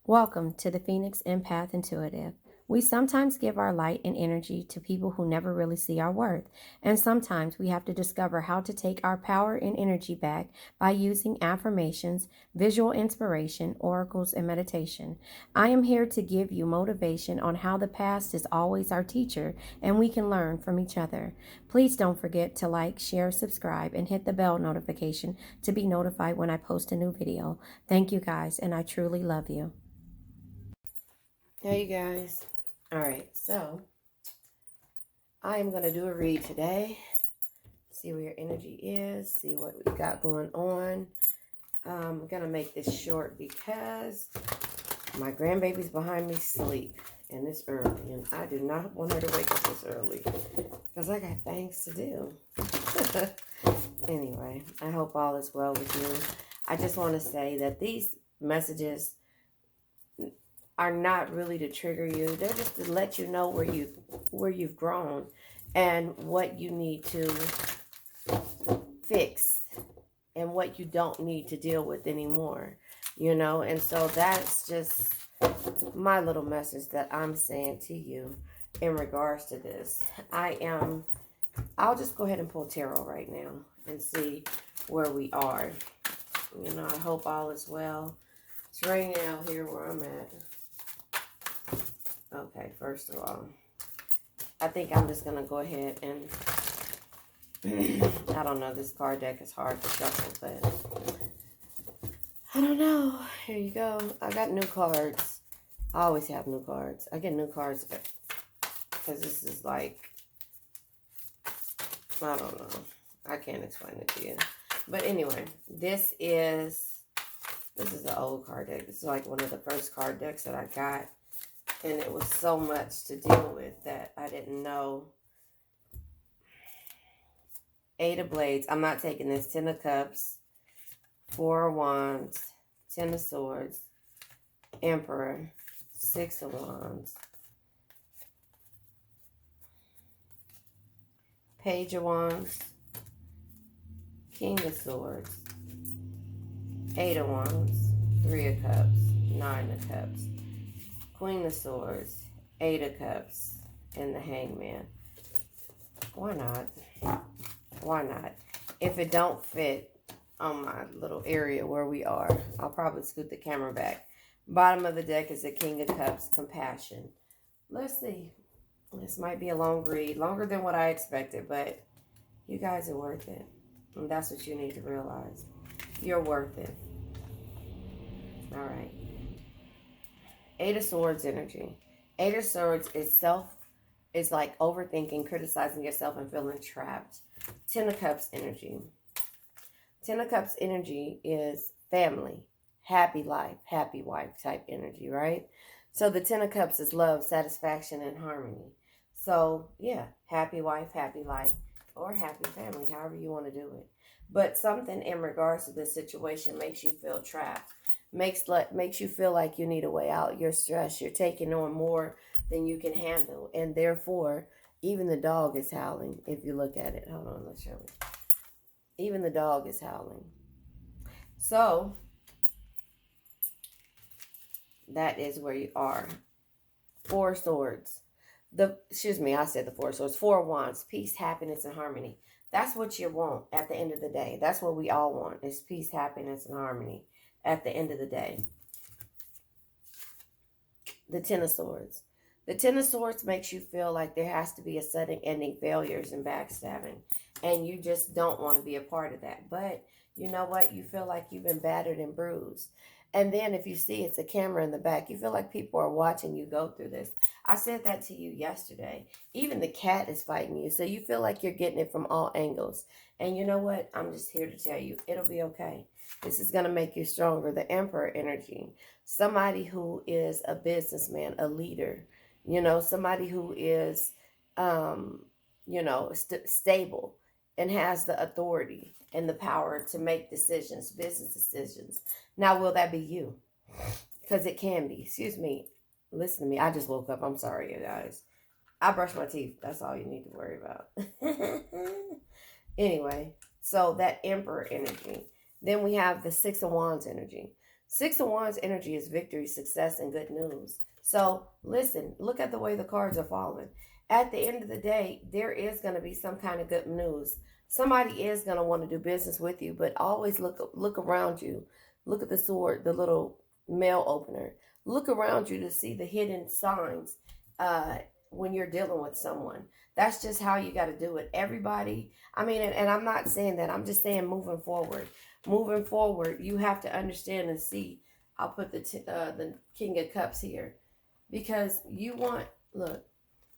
Welcome to the Phoenix Empath Intuitive. We sometimes give our light and energy to people who never really see our worth, and sometimes we have to discover how to take our power and energy back by using affirmations, visual inspiration, oracles, and meditation. I am here to give you motivation on how the past is always our teacher and we can learn from each other. Please don't forget to like, share, subscribe, and hit the bell notification to be notified when I post a new video. Thank you guys, and I truly love you. Hey, you guys. All right, so I am going to do a read today. See where your energy is, see what we got going on. I'm going to make this short because my grandbaby's behind me sleep, and it's early, and I do not want her to wake up this early because I got things to do. Anyway, I hope all is well with you. I just want to say that these messages are not really to trigger you. They're just to let you know where you've grown and what you need to fix and what you don't need to deal with anymore, you know. And so that's just my little message that I'm saying to you in regards to this. I'll just go ahead and pull tarot right now and see where we are. You know, I hope all is well. It's raining out here where I'm at. Okay, first of all, I think I'm just going to go ahead and, I don't know, this card deck is hard to shuffle, but I don't know. Here you go. I got new cards. I always have new cards. I get new cards because this is like, I don't know. I can't explain it to you. But anyway, this is an old card deck. This is like one of the first card decks that I got. And it was so much to deal with that I didn't know. 8 of Blades. I'm not taking this. 10 of Cups. 4 of Wands. 10 of Swords. Emperor. 6 of Wands. Page of Wands. King of Swords. 8 of Wands. 3 of Cups. 9 of Cups. Queen of Swords, 8 of Cups, and the Hangman. Why not? Why not? If it don't fit on my little area where we are, I'll probably scoot the camera back. Bottom of the deck is the King of Cups, Compassion. Let's see. This might be a long read, longer than what I expected, but you guys are worth it. And that's what you need to realize. You're worth it. All right. 8 of Swords energy. 8 of Swords is like overthinking, criticizing yourself, and feeling trapped. 10 of Cups energy. 10 of Cups energy is family, happy life, happy wife type energy, right? So the 10 of Cups is love, satisfaction, and harmony. So yeah, happy wife, happy life, or happy family, however you want to do it. But something in regards to this situation makes you feel trapped. Makes you feel like you need a way out. You're stressed. You're taking on more than you can handle. And therefore, even the dog is howling. If you look at it. Hold on, let's show you. Even the dog is howling. So, that is where you are. 4 of Swords. I said the 4 of Swords. 4 of Wands. Peace, happiness, and harmony. That's what you want at the end of the day. That's what we all want, is peace, happiness, and harmony at the end of the day. The 10 of Swords. The 10 of Swords makes you feel like there has to be a sudden ending, failures, and backstabbing. And you just don't want to be a part of that. But you know what? You feel like you've been battered and bruised. And then if you see it's a camera in the back, you feel like people are watching you go through this. I said that to you yesterday. Even the cat is fighting you. So you feel like you're getting it from all angles. And you know what? I'm just here to tell you, it'll be okay. This is going to make you stronger. The Emperor energy. Somebody who is a businessman, a leader. You know, somebody who is, stable and has the authority and the power to make decisions, business decisions. Now, will that be you? Because it can be. Excuse me. Listen to me. I just woke up. I'm sorry, you guys. I brushed my teeth. That's all you need to worry about. Anyway, so that Emperor energy. Then we have the 6 of Wands energy. Six of Wands energy is victory, success, and good news. So listen, look at the way the cards are falling. At the end of the day, there is going to be some kind of good news. Somebody is going to want to do business with you, but always look around you. Look at the sword, the little mail opener. Look around you to see the hidden signs when you're dealing with someone. That's just how you got to do it. Everybody, I mean, and I'm not saying that. I'm just saying moving forward, you have to understand and see. I'll put the King of Cups here because look,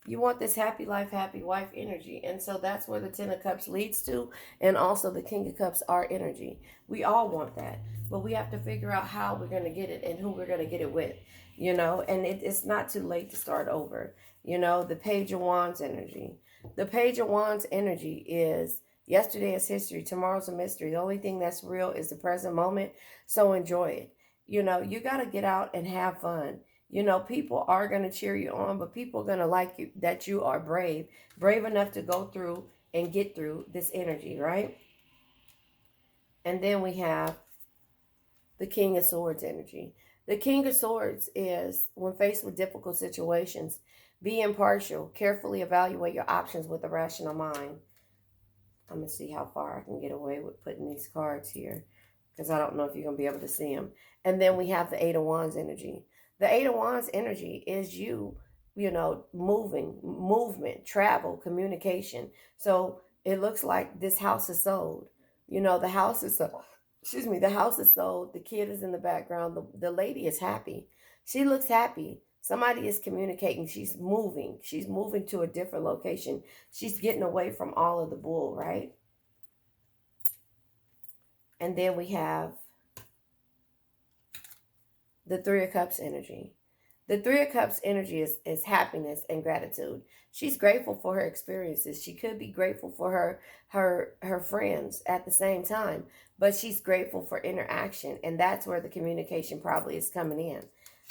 you want this happy life, happy wife energy, and so that's where the Ten of Cups leads to, and also the King of Cups are energy. We all want that, but we have to figure out how we're going to get it and who we're going to get it with, and it's not too late to start over. The Page of Wands energy. The Page of Wands energy is yesterday is history, tomorrow's a mystery. The only thing that's real is the present moment, so enjoy it. You got to get out and have fun. People are going to cheer you on, but people are going to like you that you are brave enough to go through and get through this energy, right? And then we have the King of Swords energy. The King of Swords is when faced with difficult situations, be impartial, carefully evaluate your options with a rational mind. I'm going to see how far I can get away with putting these cards here because I don't know if you're going to be able to see them. And then we have the Eight of Wands energy. The Eight of Wands energy is movement, travel, communication. So it looks like this house is sold. The house is sold. Excuse me, the house is sold. The kid is in the background. The lady is happy. She looks happy. Somebody is communicating. She's moving. She's moving to a different location. She's getting away from all of the bull, right? And then we have the Three of Cups energy. The Three of Cups energy is happiness and gratitude. She's grateful for her experiences. She could be grateful for her friends at the same time, but she's grateful for interaction, and that's where the communication probably is coming in.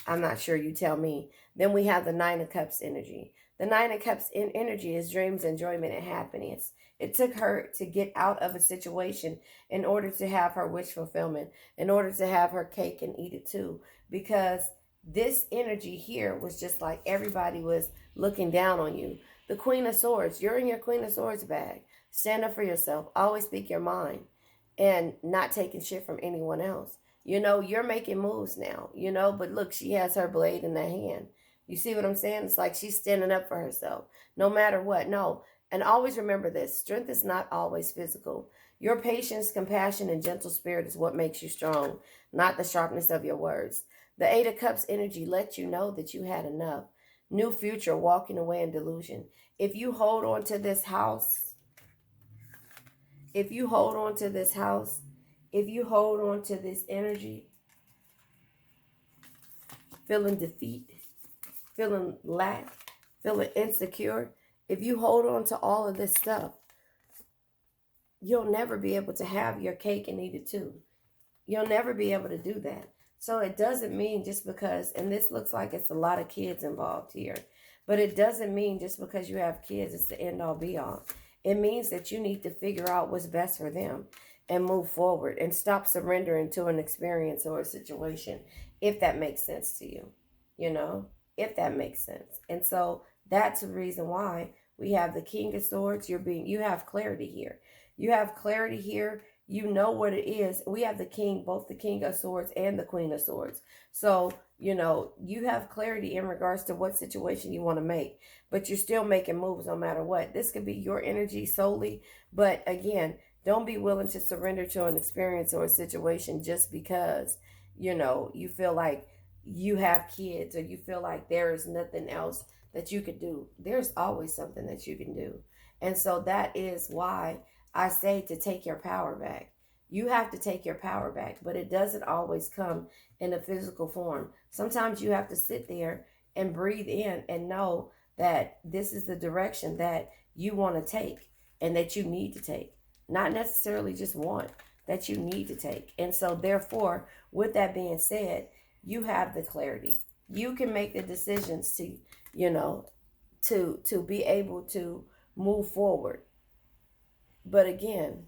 I'm not sure, you tell me. Then we have the Nine of Cups energy. The Nine of Cups energy is dreams, enjoyment, and happiness. It took her to get out of a situation in order to have her wish fulfillment, in order to have her cake and eat it too, because this energy here was just like everybody was looking down on you. The Queen of Swords, you're in your Queen of Swords bag. Stand up for yourself. Always speak your mind and not taking shit from anyone else. You're making moves now, but look, she has her blade in that hand. You see what I'm saying? It's like she's standing up for herself no matter what. No. And always remember this, strength is not always physical. Your patience, compassion, and gentle spirit is what makes you strong, not the sharpness of your words. The Eight of Cups energy lets you know that you had enough. New future, walking away in delusion. If you hold on to this house, if you hold on to this energy, feeling defeat, feeling lack, feeling insecure, if you hold on to all of this stuff, you'll never be able to have your cake and eat it too. You'll never be able to do that. So it doesn't mean just because, and this looks like it's a lot of kids involved here, but it doesn't mean just because you have kids, it's the end all be all. It means that you need to figure out what's best for them and move forward and stop surrendering to an experience or a situation, if that makes sense to you, if that makes sense. And so that's the reason why we have the King of Swords. You have clarity here. You have clarity here. You know what it is. We have the king, both the King of Swords and the Queen of Swords. So, you have clarity in regards to what situation you want to make, but you're still making moves no matter what. This could be your energy solely, but again, don't be willing to surrender to an experience or a situation just because, you feel like you have kids or you feel like there is nothing else that you could do. There's always something that you can do. And so that is why I say to take your power back. You have to take your power back, but it doesn't always come in a physical form. Sometimes you have to sit there and breathe in and know that this is the direction that you want to take and that you need to take. Not necessarily just want, that you need to take. And so therefore, with that being said, you have the clarity. You can make the decisions to, to be able to move forward. But again,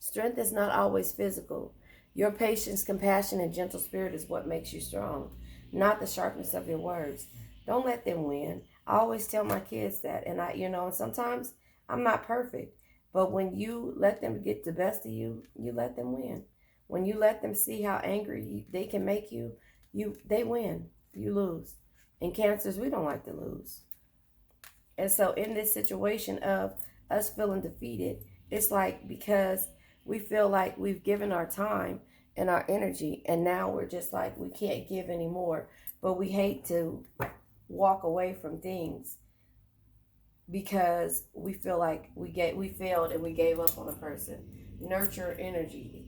strength is not always physical. Your patience, compassion, and gentle spirit is what makes you strong, not the sharpness of your words. Don't let them win. I always tell my kids that, and and sometimes I'm not perfect, but when you let them get the best of you, you let them win. When you let them see how angry they can make you, they win. You lose. In cancers, we don't like to lose. And so in this situation of us feeling defeated, it's like because we feel like we've given our time and our energy, and now we're just like we can't give anymore. But we hate to walk away from things because we feel like we failed and we gave up on a person. Nurture energy,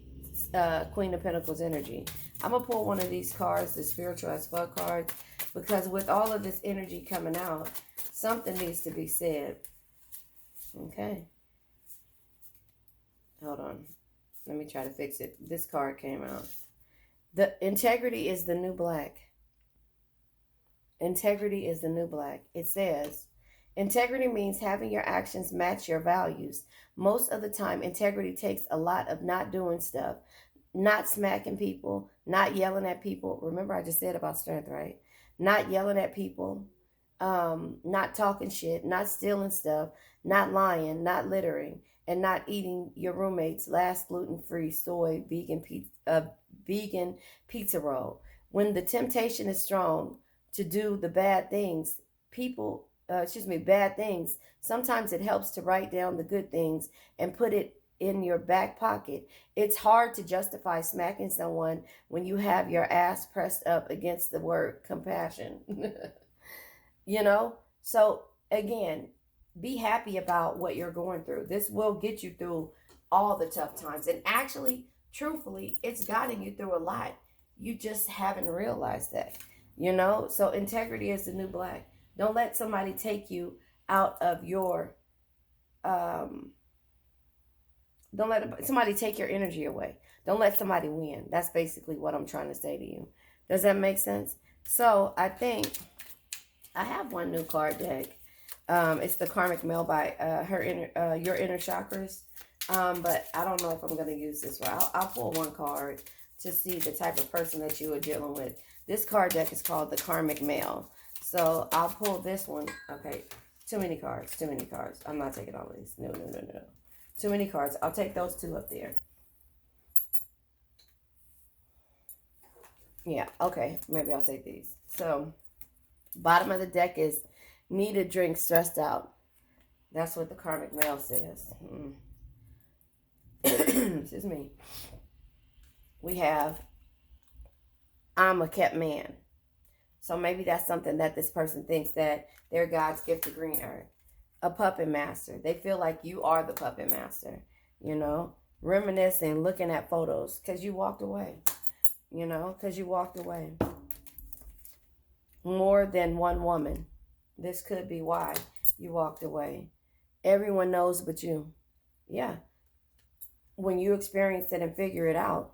Queen of Pentacles energy. I'm gonna pull one of these cards, the spiritual as fuck cards, because with all of this energy coming out, something needs to be said. Okay. Hold on. Let me try to fix it. This card came out. The integrity is the new black. Integrity is the new black. It says, integrity means having your actions match your values. Most of the time, integrity takes a lot of not doing stuff, not smacking people, not yelling at people. Remember I just said about strength, right? Not yelling at people, not talking shit, not stealing stuff, not lying, not littering, and not eating your roommate's last gluten-free, soy, vegan pizza roll. When the temptation is strong to do the bad things, bad things, sometimes it helps to write down the good things and put it in your back pocket. It's hard to justify smacking someone when you have your ass pressed up against the word compassion. So again, be happy about what you're going through. This will get you through all the tough times. And actually, truthfully, it's gotten you through a lot. You just haven't realized that. So integrity is the new black. Don't let somebody take you out of your don't let somebody take your energy away. Don't let somebody win. That's basically what I'm trying to say to you. Does that make sense? So I think I have one new card deck. It's the Karmic Mail by Your Inner Chakras. But I don't know if I'm going to use this. I'll pull one card to see the type of person that you are dealing with. This card deck is called the Karmic Mail. So I'll pull this one. Okay, too many cards. I'm not taking all of these. No. Too many cards. I'll take those two up there. Yeah, okay. Maybe I'll take these. So, bottom of the deck is need a drink, stressed out. That's what the Karmic Mail says. Excuse me. We have I'm a kept man. So maybe that's something that this person thinks that they're God's gift to green earth. A puppet master. They feel like you are the puppet master. Reminiscing, looking at photos because you walked away. Because you walked away. More than one woman. This could be why you walked away. Everyone knows but you. Yeah. When you experience it and figure it out.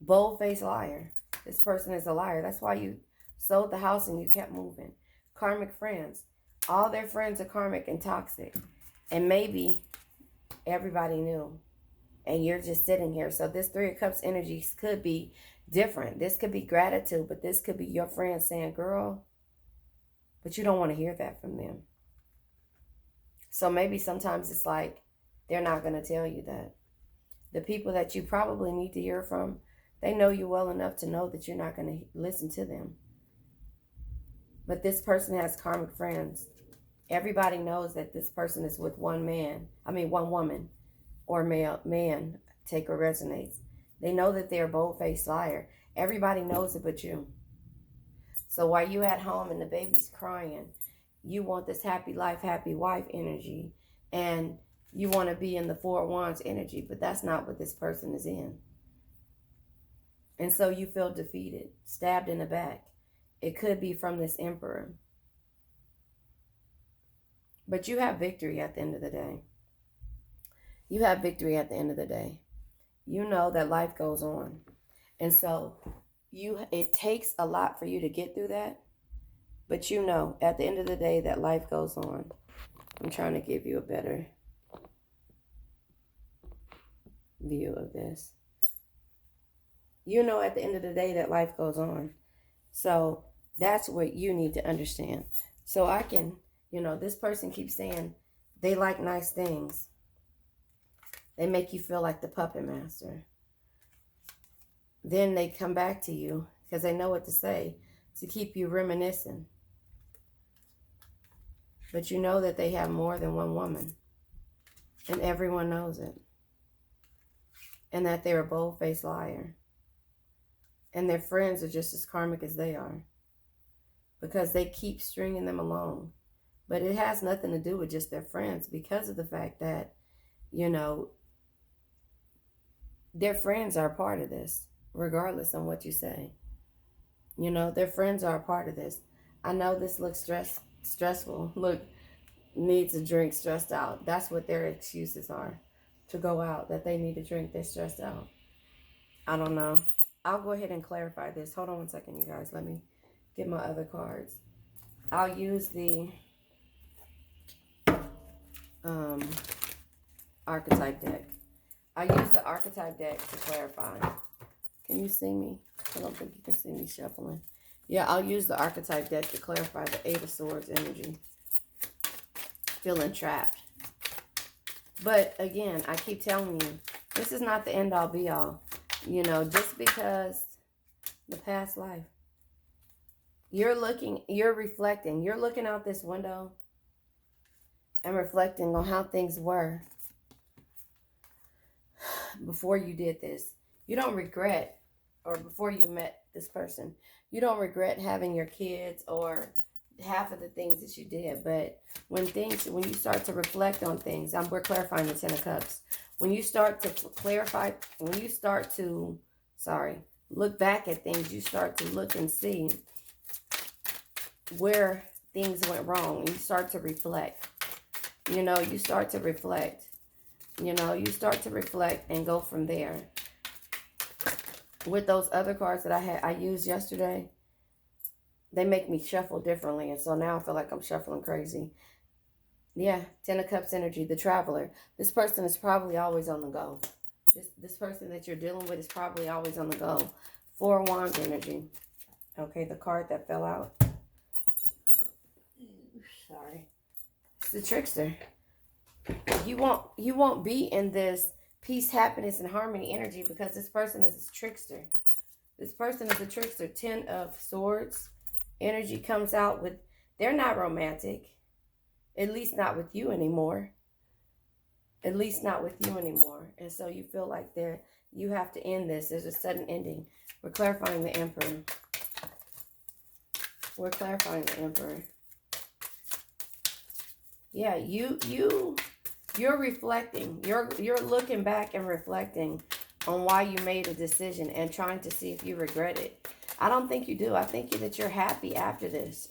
Bold-faced liar. This person is a liar. That's why you sold the house and you kept moving. Karmic friends. All their friends are karmic and toxic. And maybe everybody knew. And you're just sitting here. So this Three of Cups energy could be different. This could be gratitude, but this could be your friend saying, girl, but you don't want to hear that from them. So maybe sometimes it's like they're not going to tell you that. The people that you probably need to hear from, they know you well enough to know that you're not going to listen to them. But this person has karmic friends. Everybody knows that this person is with one woman or man, take or resonates. They know that they're a bold-faced liar. Everybody knows it but you. So while you at home and the baby's crying, you want this happy life, happy wife energy. And you want to be in the Four of Wands energy, but that's not what this person is in. And so you feel defeated, stabbed in the back. It could be from this Emperor. But you have victory at the end of the day. You have victory at the end of the day. You know that life goes on. And so it takes a lot for you to get through that. But you know at the end of the day that life goes on. I'm trying to give you a better view of this. You know at the end of the day that life goes on. So that's what you need to understand. So I can, this person keeps saying they like nice things. They make you feel like the puppet master. Then they come back to you because they know what to say to keep you reminiscing. But you know that they have more than one woman. And everyone knows it. And that they're a bold-faced liar. And their friends are just as karmic as they are. Because they keep stringing them along. But it has nothing to do with just their friends, because of the fact that, their friends are a part of this, regardless of what you say. Their friends are a part of this. I know this looks stressful. Look, needs a drink, stressed out. That's what their excuses are to go out, that they need a drink, they're stressed out. I don't know. I'll go ahead and clarify this. Hold on one second, you guys. Let me get my other cards. I'll use the archetype deck. I use the archetype deck to clarify. Can you see me? I don't think you can see me shuffling. Yeah, I'll use the archetype deck to clarify the Eight of Swords energy. Feeling trapped. But again, I keep telling you, this is not the end all be all. Just because the past life. You're reflecting. You're looking out this window and reflecting on how things were before you did this. You don't regret, or before you met this person, you don't regret having your kids or half of the things that you did. But when you start to reflect on things, we're clarifying the Ten of Cups. When you start to look back at things, you start to look and see where things went wrong. You start to reflect. You start to reflect. You start to reflect and go from there. With those other cards that I used yesterday, they make me shuffle differently. And so now I feel like I'm shuffling crazy. Yeah, Ten of Cups energy, the traveler. This person is probably always on the go. This person that you're dealing with is probably always on the go. Four of Wands energy. Okay, the card that fell out. Sorry. It's the trickster. You won't be in this peace, happiness, and harmony energy because this person is a trickster. This person is a trickster. Ten of Swords energy comes out with, they're not romantic. At least not with you anymore. At least not with you anymore. And so you feel like you have to end this. There's a sudden ending. We're clarifying the Emperor. We're clarifying the Emperor. Yeah, you're reflecting. You're looking back and reflecting on why you made a decision and trying to see if you regret it. I don't think you do. I think that you're happy after this,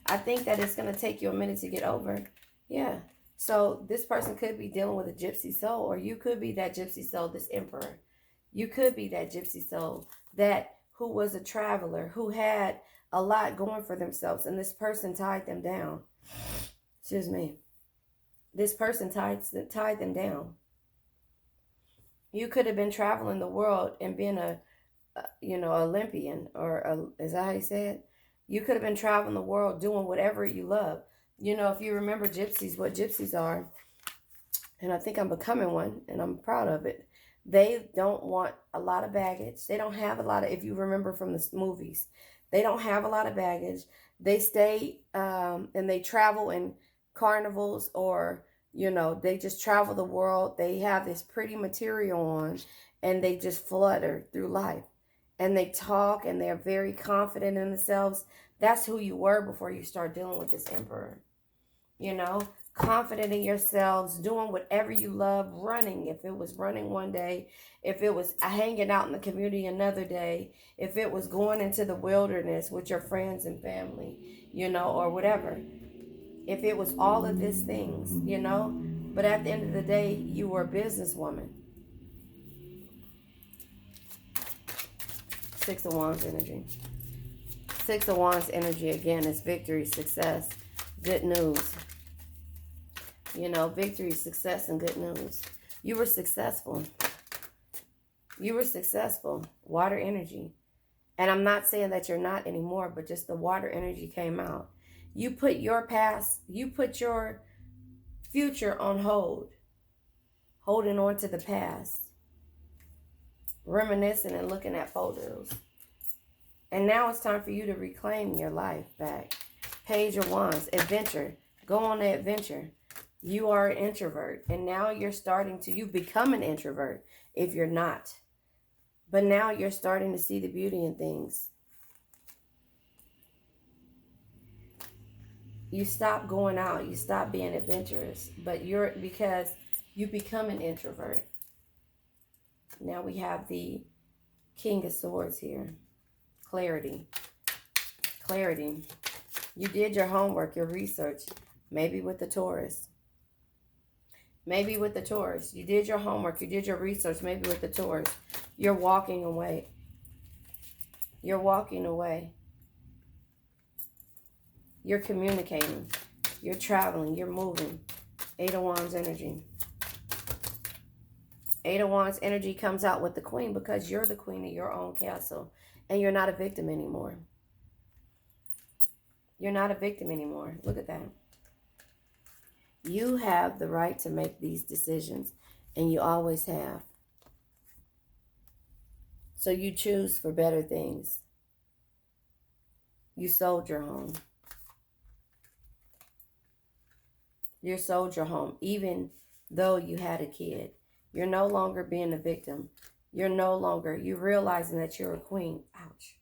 I think that it's going to take you a minute to get over. Yeah. So this person could be dealing with a gypsy soul, or you could be that gypsy soul, this Emperor. You could be that gypsy soul who was a traveler, who had a lot going for themselves, and this person tied them down. Excuse me. This person tied them down. You could have been traveling the world and been a Olympian, or is that how you say it? You could have been traveling the world doing whatever you love. If you remember gypsies, what gypsies are, and I think I'm becoming one, and I'm proud of it. They don't want a lot of baggage. They don't have a lot of, if you remember from the movies, they don't have a lot of baggage. They stay and they travel in carnivals, or they just travel the world. They have this pretty material on, and they just flutter through life, and they talk, and they're very confident in themselves. That's who you were before you start dealing with this Emperor. Confident in yourselves, doing whatever you love, running. If it was running one day, if it was hanging out in the community another day, if it was going into the wilderness with your friends and family, or whatever. If it was all of these things, but at the end of the day, you were a businesswoman. Six of Wands energy. Six of Wands energy, again, is victory, success, good news. Victory, success, and good news. You were successful. You were successful. Water energy. And I'm not saying that you're not anymore, but just the water energy came out. You put your past, you put your future on hold, holding on to the past, reminiscing and looking at photos. And now it's time for you to reclaim your life back. Page of Wands, adventure. Go on the adventure. You are an introvert, and now you become an introvert if you're not. But now you're starting to see the beauty in things. You stop going out, you stop being adventurous, because you become an introvert. Now we have the King of Swords here. Clarity. Clarity. You did your homework, your research, maybe with the Taurus. Maybe with the Taurus. You did your homework, you did your research, maybe with the Taurus. You're walking away. You're walking away. You're communicating. You're traveling. You're moving. Eight of Wands energy. Eight of Wands energy comes out with the Queen because you're the queen of your own castle. And you're not a victim anymore. You're not a victim anymore. Look at that. You have the right to make these decisions. And you always have. So you choose for better things. You sold your home. You sold your home, even though you had a kid. You're no longer being a victim. You're realizing that you're a queen. Ouch.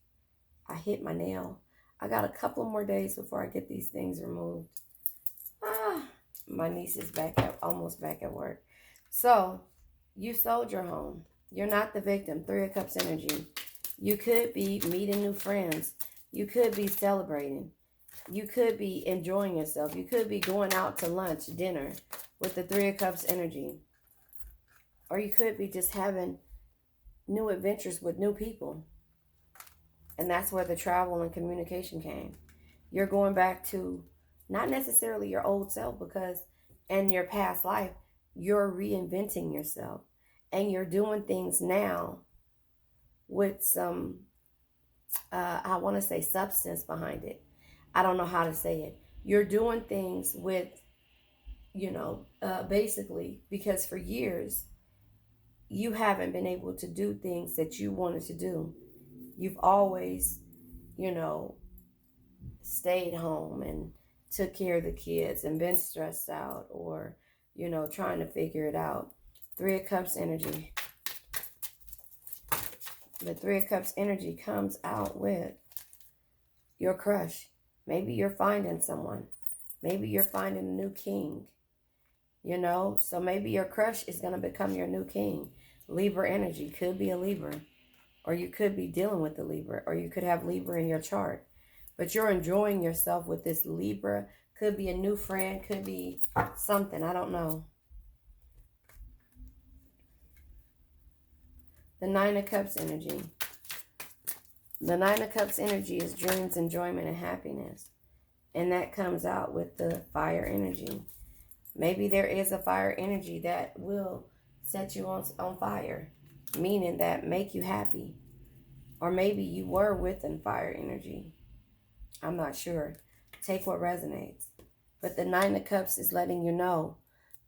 I hit my nail. I got a couple more days before I get these things removed. My niece is almost back at work. So, you sold your home. You're not the victim. Three of Cups energy. You could be meeting new friends. You could be celebrating. You could be enjoying yourself. You could be going out to lunch, dinner with the Three of Cups energy. Or you could be just having new adventures with new people. And that's where the travel and communication came. You're going back to not necessarily your old self, because in your past life, you're reinventing yourself. And you're doing things now with some, I want to say substance behind it. I don't know how to say it. You're doing things with, basically, because for years, you haven't been able to do things that you wanted to do. You've always, stayed home and took care of the kids and been stressed out or, trying to figure it out. Three of Cups energy. The Three of Cups energy comes out with your crush. Maybe you're finding someone. Maybe you're finding a new king. So maybe your crush is going to become your new king. Libra energy. Could be a Libra. Or you could be dealing with the Libra. Or you could have Libra in your chart. But you're enjoying yourself with this Libra. Could be a new friend. Could be something. I don't know. The Nine of Cups energy. The Nine of Cups energy is dreams, enjoyment, and happiness. And that comes out with the fire energy. Maybe there is a fire energy that will set you on fire. Meaning that make you happy. Or maybe you were with a fire energy. I'm not sure. Take what resonates. But the Nine of Cups is letting you know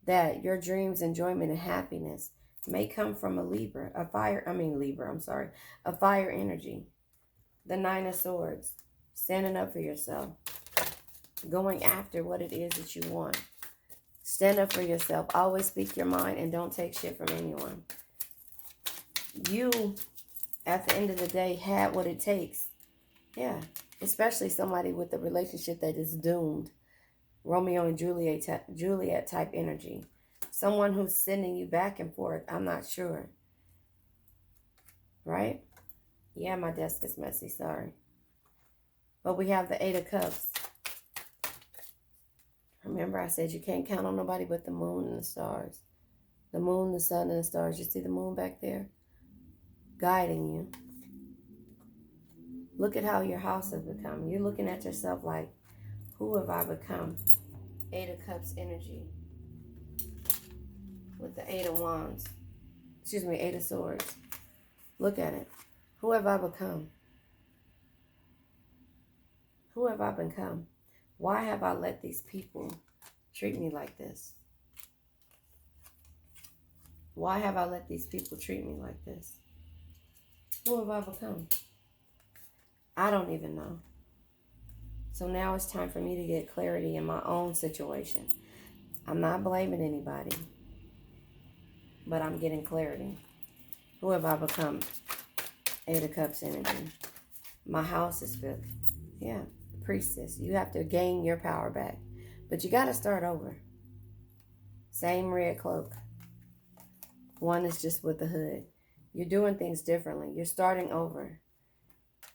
that your dreams, enjoyment, and happiness may come from a fire energy. The Nine of Swords, standing up for yourself, going after what it is that you want. Stand up for yourself. Always speak your mind and don't take shit from anyone. You, at the end of the day, had what it takes. Yeah, especially somebody with a relationship that is doomed. Romeo and Juliet type energy. Someone who's sending you back and forth. I'm not sure. Right? Yeah, my desk is messy. Sorry. But we have the Eight of Cups. Remember I said you can't count on nobody but the moon and the stars. The moon, the sun, and the stars. You see the moon back there? Guiding you. Look at how your house has become. You're looking at yourself like, who have I become? Eight of Cups energy. With the Eight of Wands. Eight of Swords. Look at it. Who have I become? Who have I become? Why have I let these people treat me like this? Why have I let these people treat me like this? Who have I become? I don't even know. So now it's time for me to get clarity in my own situation. I'm not blaming anybody, but I'm getting clarity. Who have I become? Eight of Cups energy. My house is filled. Yeah, Priestess. You have to gain your power back. But you got to start over. Same red cloak. One is just with the hood. You're doing things differently. You're starting over.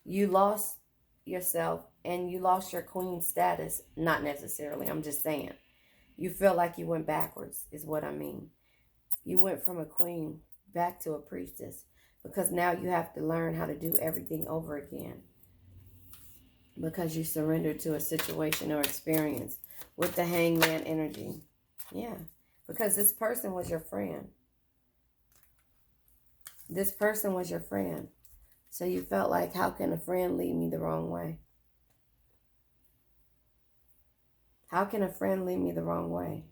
You lost yourself and you lost your queen status. Not necessarily. I'm just saying. You feel like you went backwards is what I mean. You went from a queen back to a priestess because now you have to learn how to do everything over again because you surrendered to a situation or experience with the Hangman energy. Yeah, because this person was your friend. This person was your friend. So you felt like, how can a friend lead me the wrong way? How can a friend lead me the wrong way?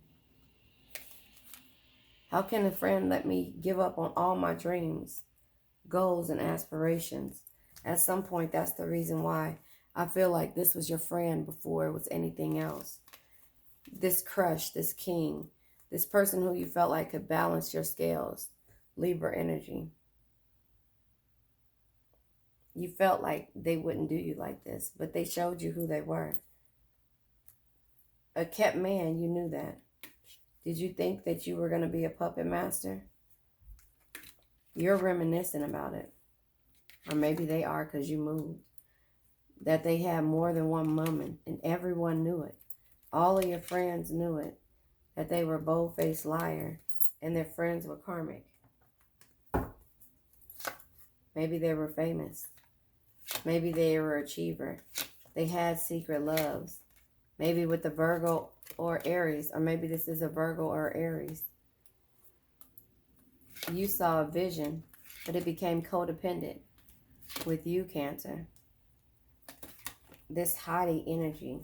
How can a friend let me give up on all my dreams, goals, and aspirations? At some point, that's the reason why I feel like this was your friend before it was anything else. This crush, this king, this person who you felt like could balance your scales, Libra energy. You felt like they wouldn't do you like this, but they showed you who they were. A kept man, you knew that. Did you think that you were going to be a puppet master? You're reminiscing about it. Or maybe they are because you moved. That they had more than one woman and everyone knew it. All of your friends knew it. That they were a bold-faced liar and their friends were karmic. Maybe they were famous. Maybe they were an achiever. They had secret loves. Maybe with the Virgo or Aries, or maybe this is a Virgo or Aries. You saw a vision, but it became codependent with you, Cancer. This haughty energy.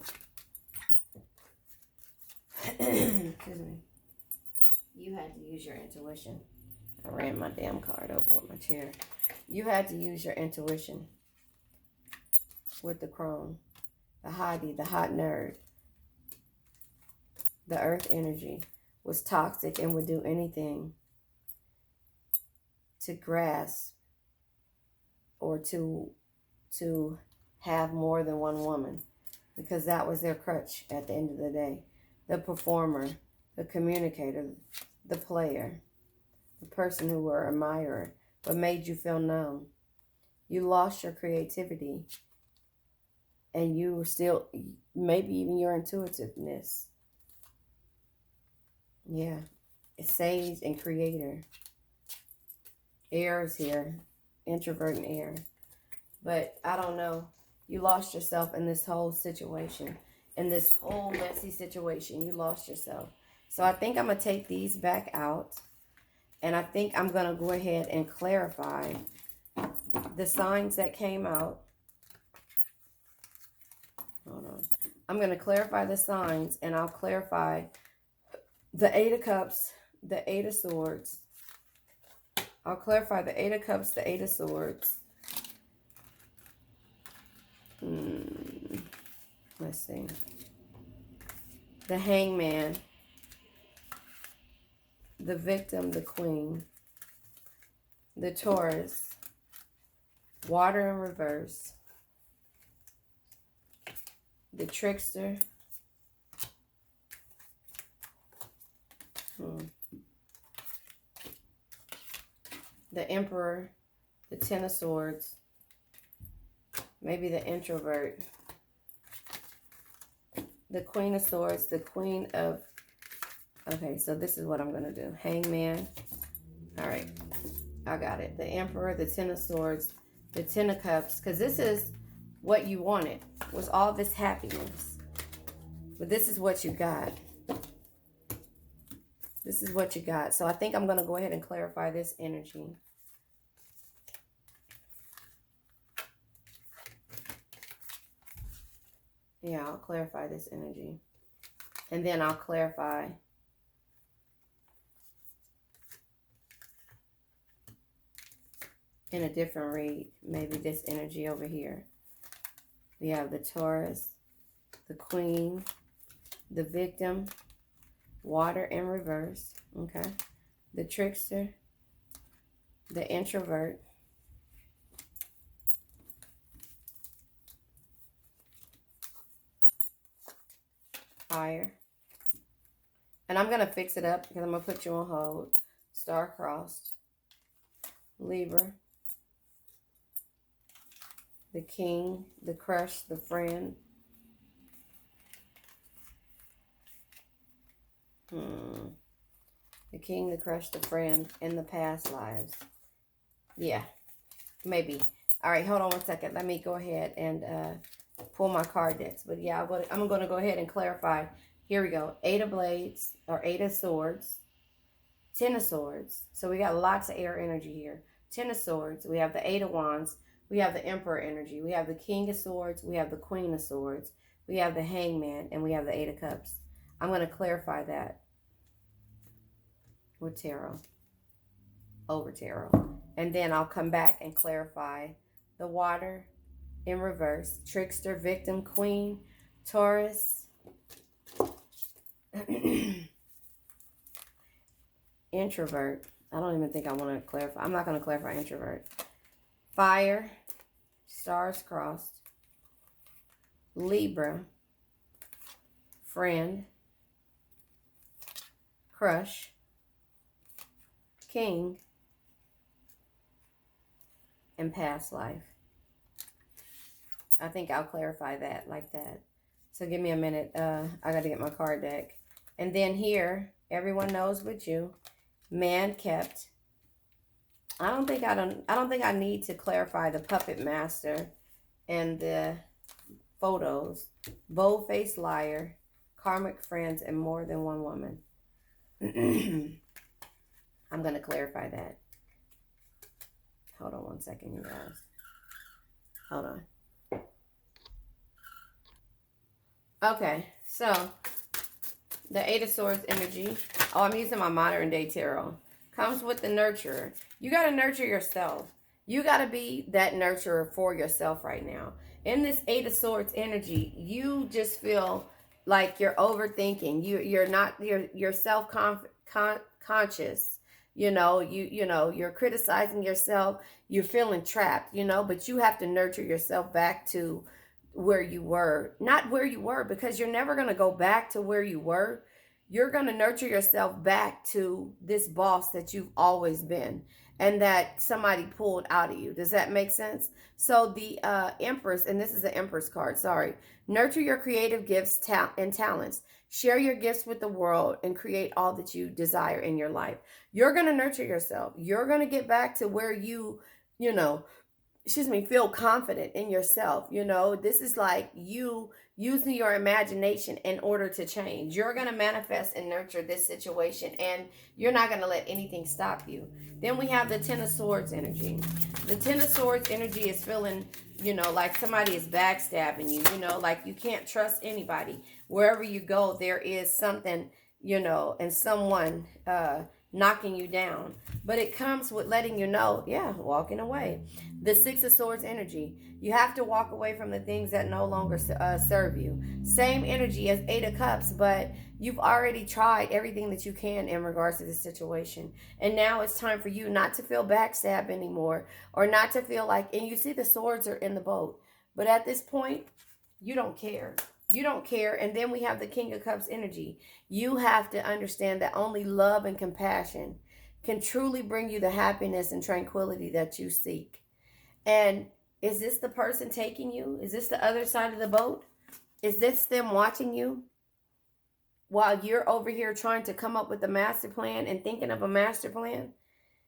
Excuse me. You had to use your intuition. I ran my damn card over with my chair. You had to use your intuition with the crone. The hottie, the hot nerd. The earth energy was toxic and would do anything to grasp or to have more than one woman, because that was their crutch at the end of the day. The performer, the communicator, the player, the person who were admirer, but made you feel numb. You lost your creativity and you still, maybe even your intuitiveness. Yeah, it's sage and creator. Air is here, introvert and air. But I don't know. You lost yourself in this whole situation. In this whole messy situation, you lost yourself. So I think I'm going to take these back out. And I think I'm going to go ahead and clarify the signs that came out. Hold on. I'm going to clarify the signs, and I'll clarify the Eight of Cups, the Eight of Swords. I'll clarify the Eight of Cups, the Eight of Swords. Let's see. The Hangman. The Victim, the Queen. The Taurus. Water in reverse. The Trickster. The Emperor. The Ten of Swords. Maybe the Introvert. The Queen of Swords. The Queen of... Okay, so this is what I'm going to do. Hangman. All right. I got it. The Emperor, the Ten of Swords, the Ten of Cups. Because this is what you wanted. Was all this happiness. But this is what you got. This is what you got. So I think I'm going to go ahead and clarify this energy. Yeah, I'll clarify this energy. And then I'll clarify in a different read, maybe this energy over here. We have the Taurus, the Queen, the Victim, Water in reverse, okay? The Trickster, the Introvert, Fire. And I'm going to fix it up because I'm going to put you on hold. Star-crossed, Libra, the King, the Crush, the Friend. The King, the Crush, the Friend, in the past lives. Yeah, maybe. All right, hold on one second. Let me go ahead and pull my card decks. But yeah, I'm going to go ahead and clarify. Here we go. 8 of Blades, or 8 of Swords. 10 of Swords. So we got lots of air energy here. 10 of Swords. We have the 8 of Wands. We have the Emperor energy. We have the King of Swords. We have the Queen of Swords. We have the Hangman. And we have the 8 of Cups. I'm going to clarify that with tarot. Over tarot. And then I'll come back and clarify the Water in reverse. Trickster, Victim, Queen, Taurus, Introvert. I don't even think I want to clarify. I'm not going to clarify Introvert. Fire, Stars crossed, Libra, Friend, Crush, King, and past life. I think I'll clarify that like that. So give me a minute. I got to get my card deck. And then here, everyone knows but you. Man kept. I don't think I need to clarify the Puppet Master and the photos. Bold-faced liar, karmic friends, and more than one woman. I'm going to clarify that. Hold on one second, you guys. Hold on. Okay, so the 8 of Swords energy. Oh, I'm using my modern day tarot. Comes with the nurturer. You got to nurture yourself. You got to be that nurturer for yourself right now. In this 8 of Swords energy, you just feel like you're overthinking. You're self-conscious. You're criticizing yourself. You're feeling trapped, but you have to nurture yourself back to where you were. Not where you were, because you're never going to go back to where you were. You're going to nurture yourself back to this boss that you've always been and that somebody pulled out of you. Does that make sense? So the Empress, and this is the Empress card, sorry. Nurture your creative gifts and talents. Share your gifts with the world and create all that you desire in your life. You're going to nurture yourself. You're going to get back to where you feel confident in yourself. This is like you using your imagination in order to change. You're going to manifest and nurture this situation, and you're not going to let anything stop you. Then we have the 10 of Swords energy. The 10 of Swords energy is feeling, like somebody is backstabbing you, like you can't trust anybody. Wherever you go, there is something, and someone knocking you down. But it comes with letting you know, walking away. The 6 of Swords energy. You have to walk away from the things that no longer serve you. Same energy as 8 of Cups, but you've already tried everything that you can in regards to this situation. And now it's time for you not to feel backstabbed anymore, or not to feel like, and you see the swords are in the boat. But at this point, you don't care. You don't care. And then we have the King of Cups energy. You have to understand that only love and compassion can truly bring you the happiness and tranquility that you seek. And is this the person taking you? Is this the other side of the boat? Is this them watching you while you're over here trying to come up with a master plan and thinking of a master plan?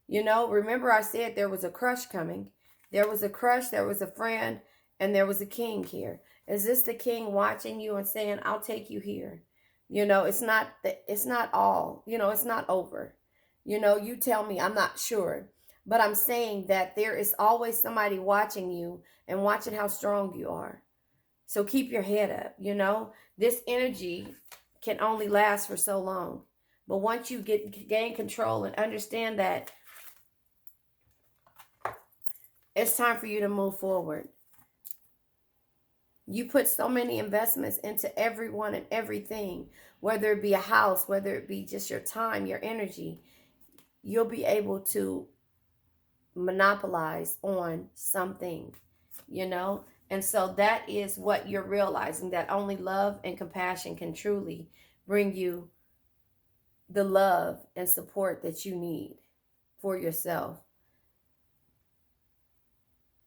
Remember I said there was a crush coming. There was a crush, there was a friend, and there was a king here. Is this the king watching you and saying, I'll take you here? It's not all, it's not over. You tell me, I'm not sure. But I'm saying that there is always somebody watching you and watching how strong you are. So keep your head up, you know. This energy can only last for so long. But once you gain control and understand that it's time for you to move forward. You put so many investments into everyone and everything, whether it be a house, whether it be just your time, your energy, you'll be able to monopolize on something, you know? And so that is what you're realizing, that only love and compassion can truly bring you the love and support that you need for yourself.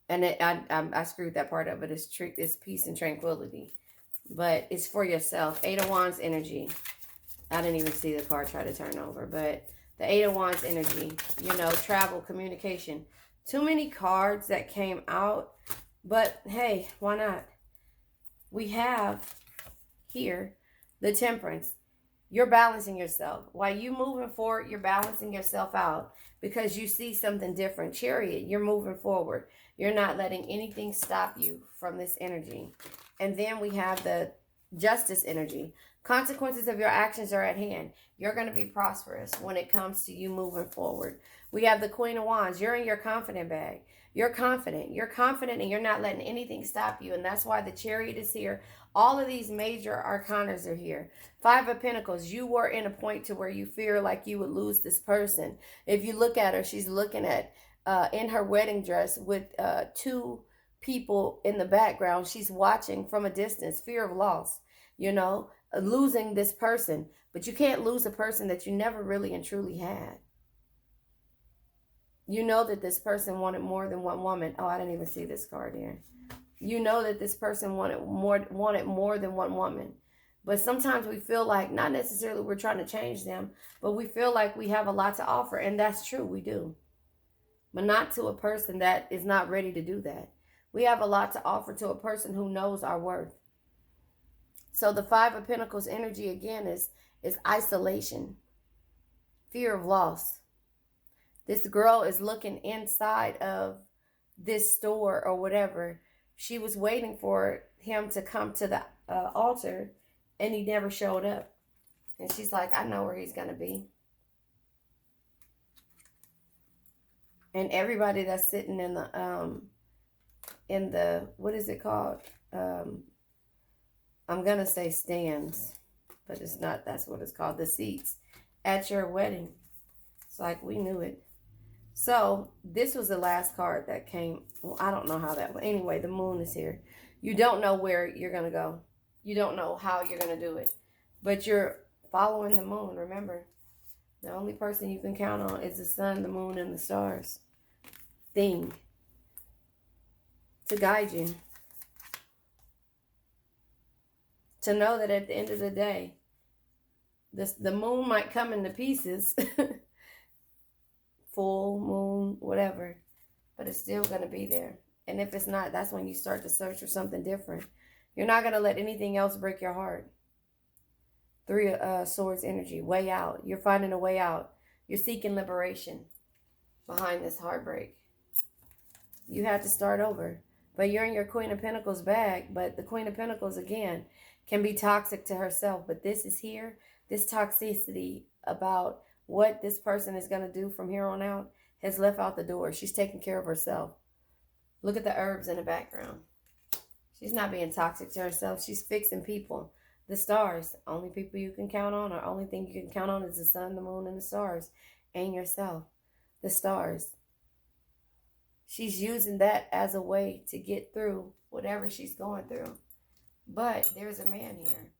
And I screwed that part up, but it's peace and tranquility. But it's for yourself. Eight of Wands energy. I didn't even see the card try to turn over. But the Eight of Wands energy, you know, travel, communication. Too many cards that came out. But hey, why not? We have here the Temperance. You're balancing yourself. While you moving forward, you're balancing yourself out because you see something different. Chariot, you're moving forward. You're not letting anything stop you from this energy. And then we have the Justice energy. Consequences of your actions are at hand. You're going to be prosperous when it comes to you moving forward. We have the Queen of Wands. You're in your confident bag. You're confident. You're confident and you're not letting anything stop you. And that's why the Chariot is here. All of these major arcanas are here. Five of Pentacles. You were in a point to where you fear like you would lose this person. If you look at her, she's looking at in her wedding dress with two people in the background. She's watching from a distance. Fear of loss. You know, losing this person. But you can't lose a person that you never really and truly had. You know that this person wanted more than one woman. Oh, I didn't even see this card here. You know that this person wanted more than one woman. But sometimes we feel like, not necessarily we're trying to change them, but we feel like we have a lot to offer. And that's true, we do. But not to a person that is not ready to do that. We have a lot to offer to a person who knows our worth. So the Five of Pentacles energy again is isolation, fear of loss. This girl is looking inside of this store or whatever. She was waiting for him to come to the altar and he never showed up. And she's like, I know where he's going to be. And everybody that's sitting in the what is it called? I'm going to say stands, but it's not, that's what it's called. The seats at your wedding. It's like, we knew it. So this was the last card that came. Well, I don't know how that went. Anyway, the moon is here. You don't know where you're going to go. You don't know how you're going to do it. But you're following the moon. Remember, the only person you can count on is the sun, the moon, and the stars. Thing to guide you. To know that at the end of the day, the moon might come into pieces. Full moon, whatever, but it's still going to be there. And if it's not, that's when you start to search for something different. You're not going to let anything else break your heart. Three of Swords energy, way out. You're finding a way out. You're seeking liberation behind this heartbreak. You had to start over, but you're in your Queen of Pentacles bag. But the Queen of Pentacles, again, can be toxic to herself. But this is here, this toxicity about what this person is going to do from here on out has left out the door. She's taking care of herself. Look at the herbs in the background. She's not being toxic to herself. She's fixing people. The stars, only people you can count on, or only thing you can count on is the sun, the moon, and the stars, and yourself. The stars. She's using that as a way to get through whatever she's going through. But there's a man here.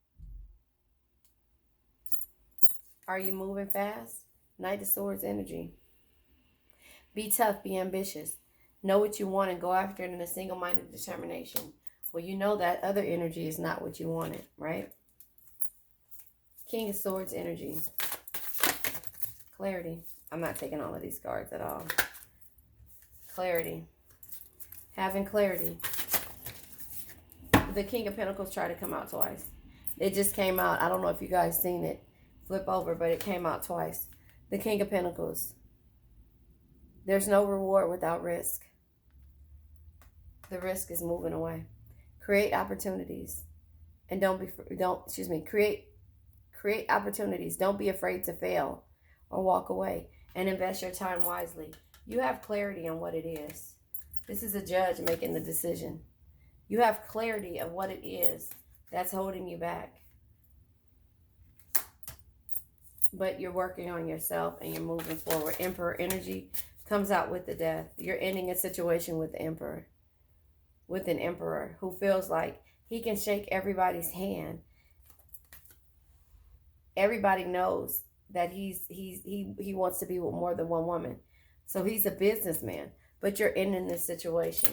Are you moving fast? Knight of Swords energy. Be tough, be ambitious. Know what you want and go after it in a single-minded determination. Well, you know that other energy is not what you wanted, right? King of Swords energy. Clarity. I'm not taking all of these cards at all. Clarity. Having clarity. The King of Pentacles tried to come out twice. It just came out. I don't know if you guys seen it. Flip over, but it came out twice. The King of Pentacles. There's no reward without risk. The risk is moving away. Create opportunities. And create opportunities. Don't be afraid to fail or walk away, and invest your time wisely. You have clarity on what it is. This is a judge making the decision. You have clarity of what it is that's holding you back. But you're working on yourself and you're moving forward. Emperor energy comes out with the death. You're ending a situation with the emperor. With an emperor who feels like he can shake everybody's hand. Everybody knows that he wants to be with more than one woman. So he's a businessman. But you're ending this situation.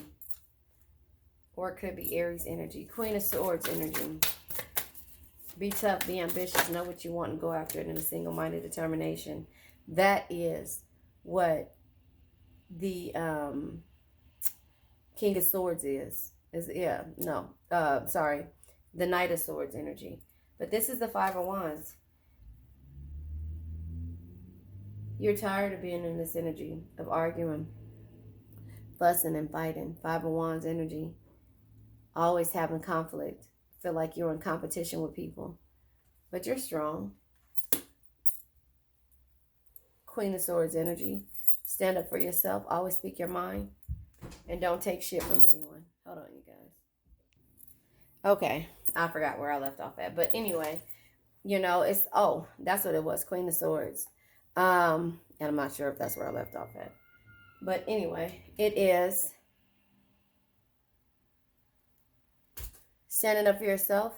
Or it could be Aries energy. Queen of Swords energy. Be tough, be ambitious, know what you want and go after it in a single-minded determination. That is what the King of Swords is. The Knight of Swords energy. But this is the Five of Wands. You're tired of being in this energy of arguing, fussing and fighting. Five of Wands energy. Always having conflict. Feel like you're in competition with people. But you're strong. Queen of Swords energy. Stand up for yourself. Always speak your mind. And don't take shit from anyone. Hold on, you guys. Okay. I forgot where I left off at. But anyway, it's... Oh, that's what it was. Queen of Swords. And I'm not sure if that's where I left off at. But anyway, it is... Standing up for yourself,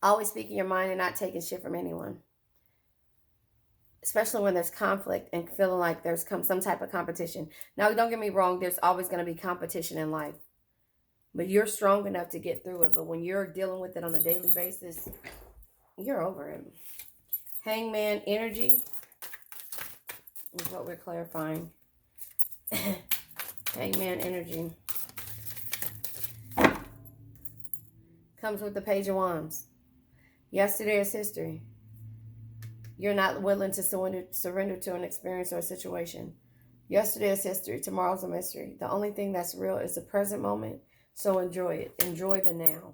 always speaking your mind and not taking shit from anyone. Especially when there's conflict and feeling like there's some type of competition. Now, don't get me wrong, there's always going to be competition in life. But you're strong enough to get through it. But when you're dealing with it on a daily basis, you're over it. Hangman energy is what we're clarifying. Hangman energy. Comes with the Page of Wands. Yesterday is history. You're not willing to surrender to an experience or a situation. Yesterday is history. Tomorrow's a mystery. The only thing that's real is the present moment. So enjoy it. Enjoy the now.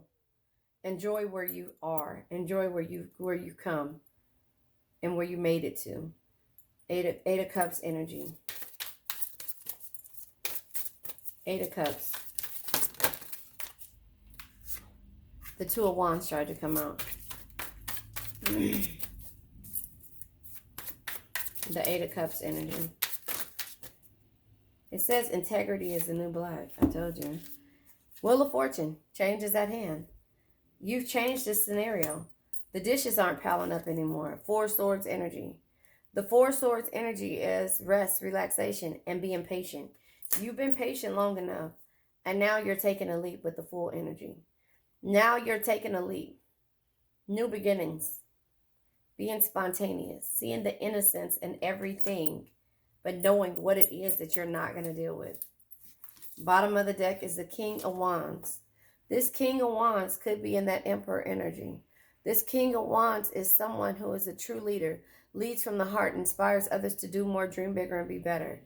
Enjoy where you are. Enjoy where you come and where you made it to. Eight of Cups energy. Eight of Cups. The Two of Wands tried to come out. The Eight of Cups energy. It says integrity is the new black. I told you. Wheel of Fortune. Change is at hand. You've changed this scenario. The dishes aren't piling up anymore. Four Swords energy. The Four Swords energy is rest, relaxation, and being patient. You've been patient long enough. And now you're taking a leap with the Fool energy. Now you're taking a leap. New beginnings. Being spontaneous. Seeing the innocence in everything. But knowing what it is that you're not going to deal with. Bottom of the deck is the King of Wands. This King of Wands could be in that Emperor energy. This King of Wands is someone who is a true leader. Leads from the heart. Inspires others to do more, dream bigger, and be better.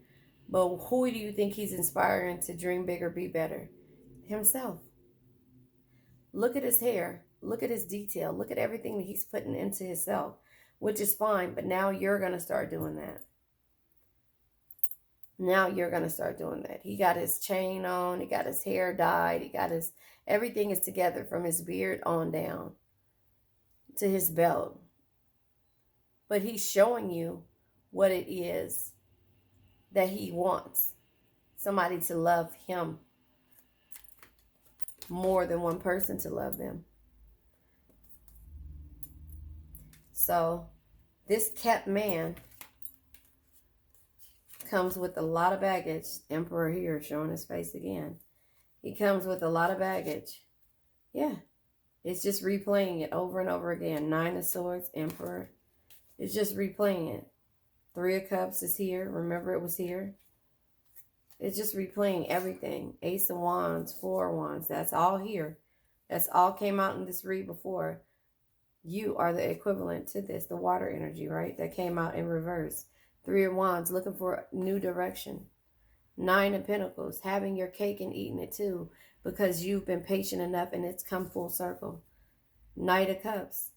But who do you think he's inspiring to dream bigger, be better? Himself. Look at his hair. Look at his detail. Look at everything that he's putting into himself, which is fine. But now you're going to start doing that. Now you're going to start doing that. He got his chain on. He got his hair dyed. He got his... Everything is together from his beard on down to his belt. But he's showing you what it is that he wants. Somebody to love him. More than one person to love them. So, this kept man comes with a lot of baggage. Emperor here showing his face again. He comes with a lot of baggage. Yeah. It's just replaying it over and over again. Nine of Swords, Emperor. It's just replaying it. Three of Cups is here. Remember it was here. It's just replaying everything. Ace of Wands, Four of Wands. That's all here. That's all came out in this read before. You are the equivalent to this. The water energy, right? That came out in reverse. Three of Wands, looking for new direction. Nine of Pentacles, having your cake and eating it too. because you've been patient enough and it's come full circle. Knight of Cups.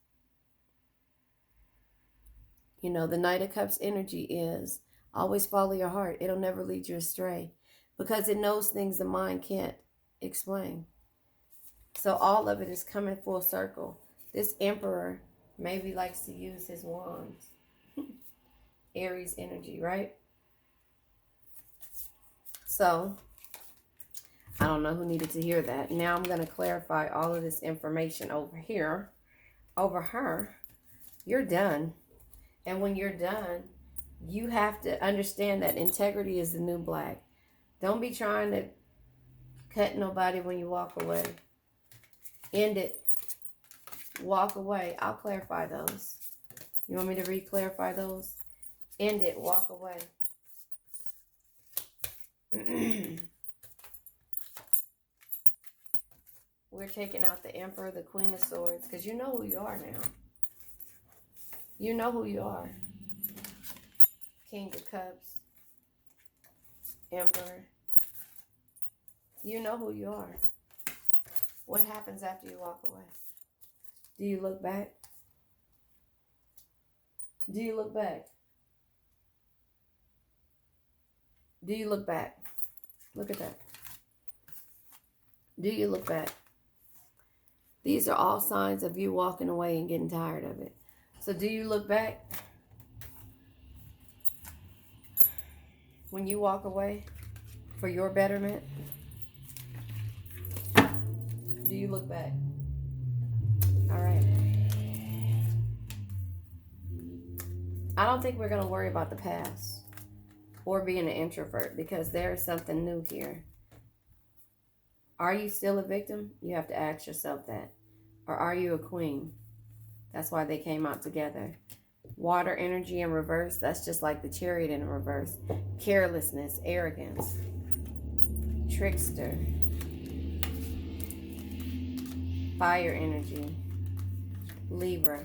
You know, the Knight of Cups energy is always follow your heart. It'll never lead you astray because it knows things the mind can't explain. So all of it is coming full circle. This Emperor maybe likes to use his wands. Aries energy, right? So I don't know who needed to hear that. Now I'm going to clarify all of this information over here. Over her. You're done. And when you're done, you have to understand that integrity is the new black. Don't be trying to cut nobody when you walk away. End it. Walk away. I'll clarify those. You want me to re-clarify those? End it. Walk away. We're taking out the Emperor, the Queen of Swords, because you know who you are now. You know who you are. King of Cups. Emperor. You know who you are. What happens after you walk away? Do you look back? Do you look back? Do you look back? Look at that. Do you look back? These are all signs of you walking away and getting tired of it. So do you look back? When you walk away for your betterment? Do you look back? All right. I don't think we're going to worry about the past or being an introvert because there is something new here. Are you still a victim? You have to ask yourself that. Or are you a queen? That's why they came out together. Water energy in reverse, that's just like the Chariot in reverse. Carelessness, arrogance, trickster. Fire energy, Libra.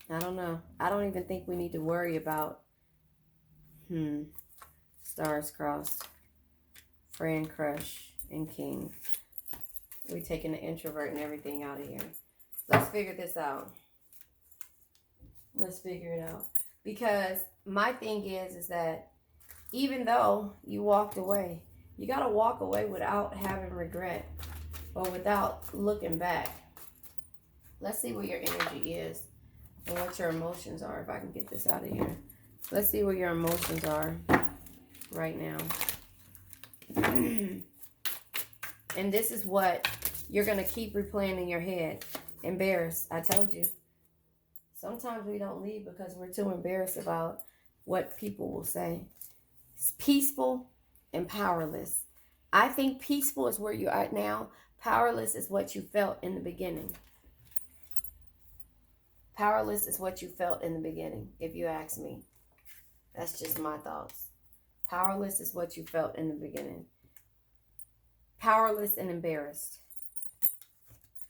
I don't know. I don't even think we need to worry about stars crossed, friend, crush, and king. We're taking the introvert and everything out of here. Let's figure this out. Let's figure it out. Because my thing is that even though you walked away, you got to walk away without having regret or without looking back. Let's see where your energy is and what your emotions are. If I can get this out of here. Let's see where your emotions are right now. And this is what you're going to keep replaying in your head. Embarrassed. I told you. Sometimes we don't leave because we're too embarrassed about what people will say. It's peaceful and powerless. I think peaceful is where you're at now. Powerless is what you felt in the beginning. Powerless is what you felt in the beginning, if you ask me. That's just my thoughts. Powerless is what you felt in the beginning. Powerless and embarrassed.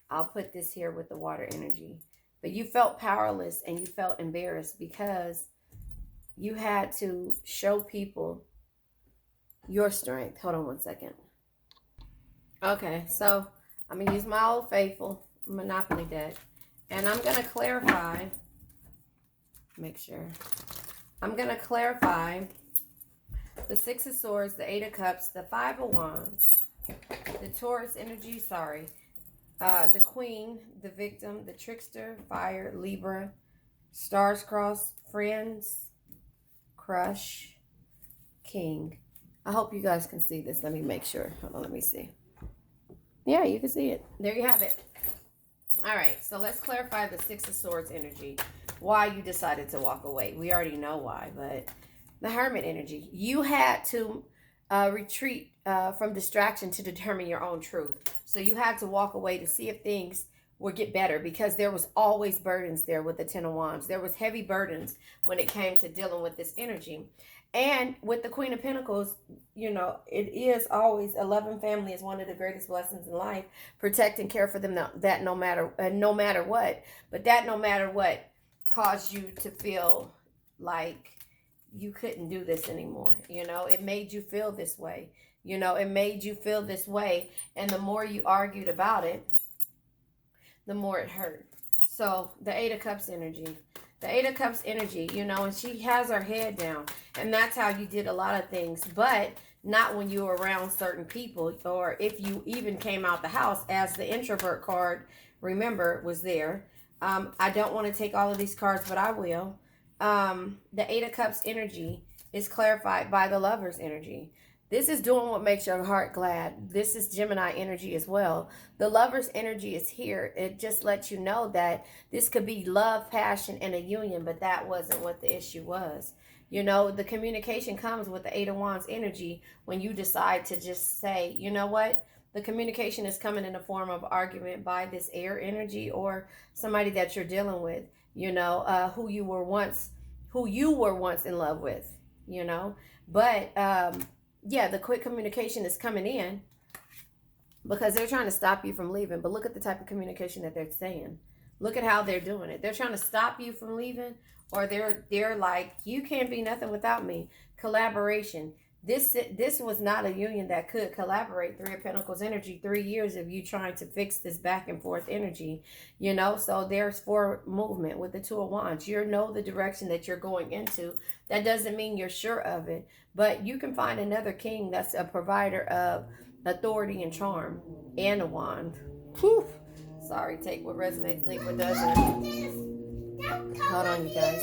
I'll put this here with the water energy. But you felt powerless and you felt embarrassed because you had to show people your strength. Hold on one second. Okay, so I'm going to use my old faithful Monopoly deck. And I'm going to clarify. Make sure. I'm going to clarify the Six of Swords, the Eight of Cups, the Five of Wands, the Taurus energy, the Queen, the Victim, the Trickster, Fire, Libra, Stars Crossed, Friends, Crush, King. I hope you guys can see this. Let me make sure. Hold on, let me see. Yeah, you can see it. There you have it. All right, so let's clarify the Six of Swords energy. Why you decided to walk away. We already know why, but the Hermit energy. You had to retreat from distraction to determine your own truth. So you had to walk away to see if things would get better because there was always burdens there with the Ten of Wands. There was heavy burdens when it came to dealing with this energy. And with the Queen of Pentacles, you know, it is always a loving family is one of the greatest blessings in life. Protect and care for them that no matter what. But that no matter what caused you to feel like you couldn't do this anymore. You know, it made you feel this way. You know, it made you feel this way. And the more you argued about it, the more it hurt. So the Eight of Cups energy. The Eight of Cups energy, you know, and she has her head down. And that's how you did a lot of things. But not when you were around certain people, or if you even came out the house, as the introvert card, remember, was there. I don't want to take all of these cards, but I will. The Eight of Cups energy is clarified by the Lover's energy. This is doing what makes your heart glad. This is Gemini energy as well. The Lover's energy is here. It just lets you know that this could be love, passion, and a union, but that wasn't what the issue was. You know, the communication comes with the Eight of Wands energy when you decide to just say, you know what? The communication is coming in the form of argument by this air energy or somebody that you're dealing with, you know, who you were once in love with, you know. But yeah, the quick communication is coming in because they're trying to stop you from leaving. But look at the type of communication that they're saying. Look at how they're doing it. They're trying to stop you from leaving, or they're like, you can't be nothing without me. Collaboration. This was not a union that could collaborate. Three of Pentacles energy, 3 years of you trying to fix this back and forth energy, you know. So there's forward movement with the Two of Wands. You know the direction that you're going into. That doesn't mean you're sure of it, but you can find another king that's a provider of authority and charm and a wand. Whew. Sorry, take what resonates, leave what doesn't. Hold on, you guys.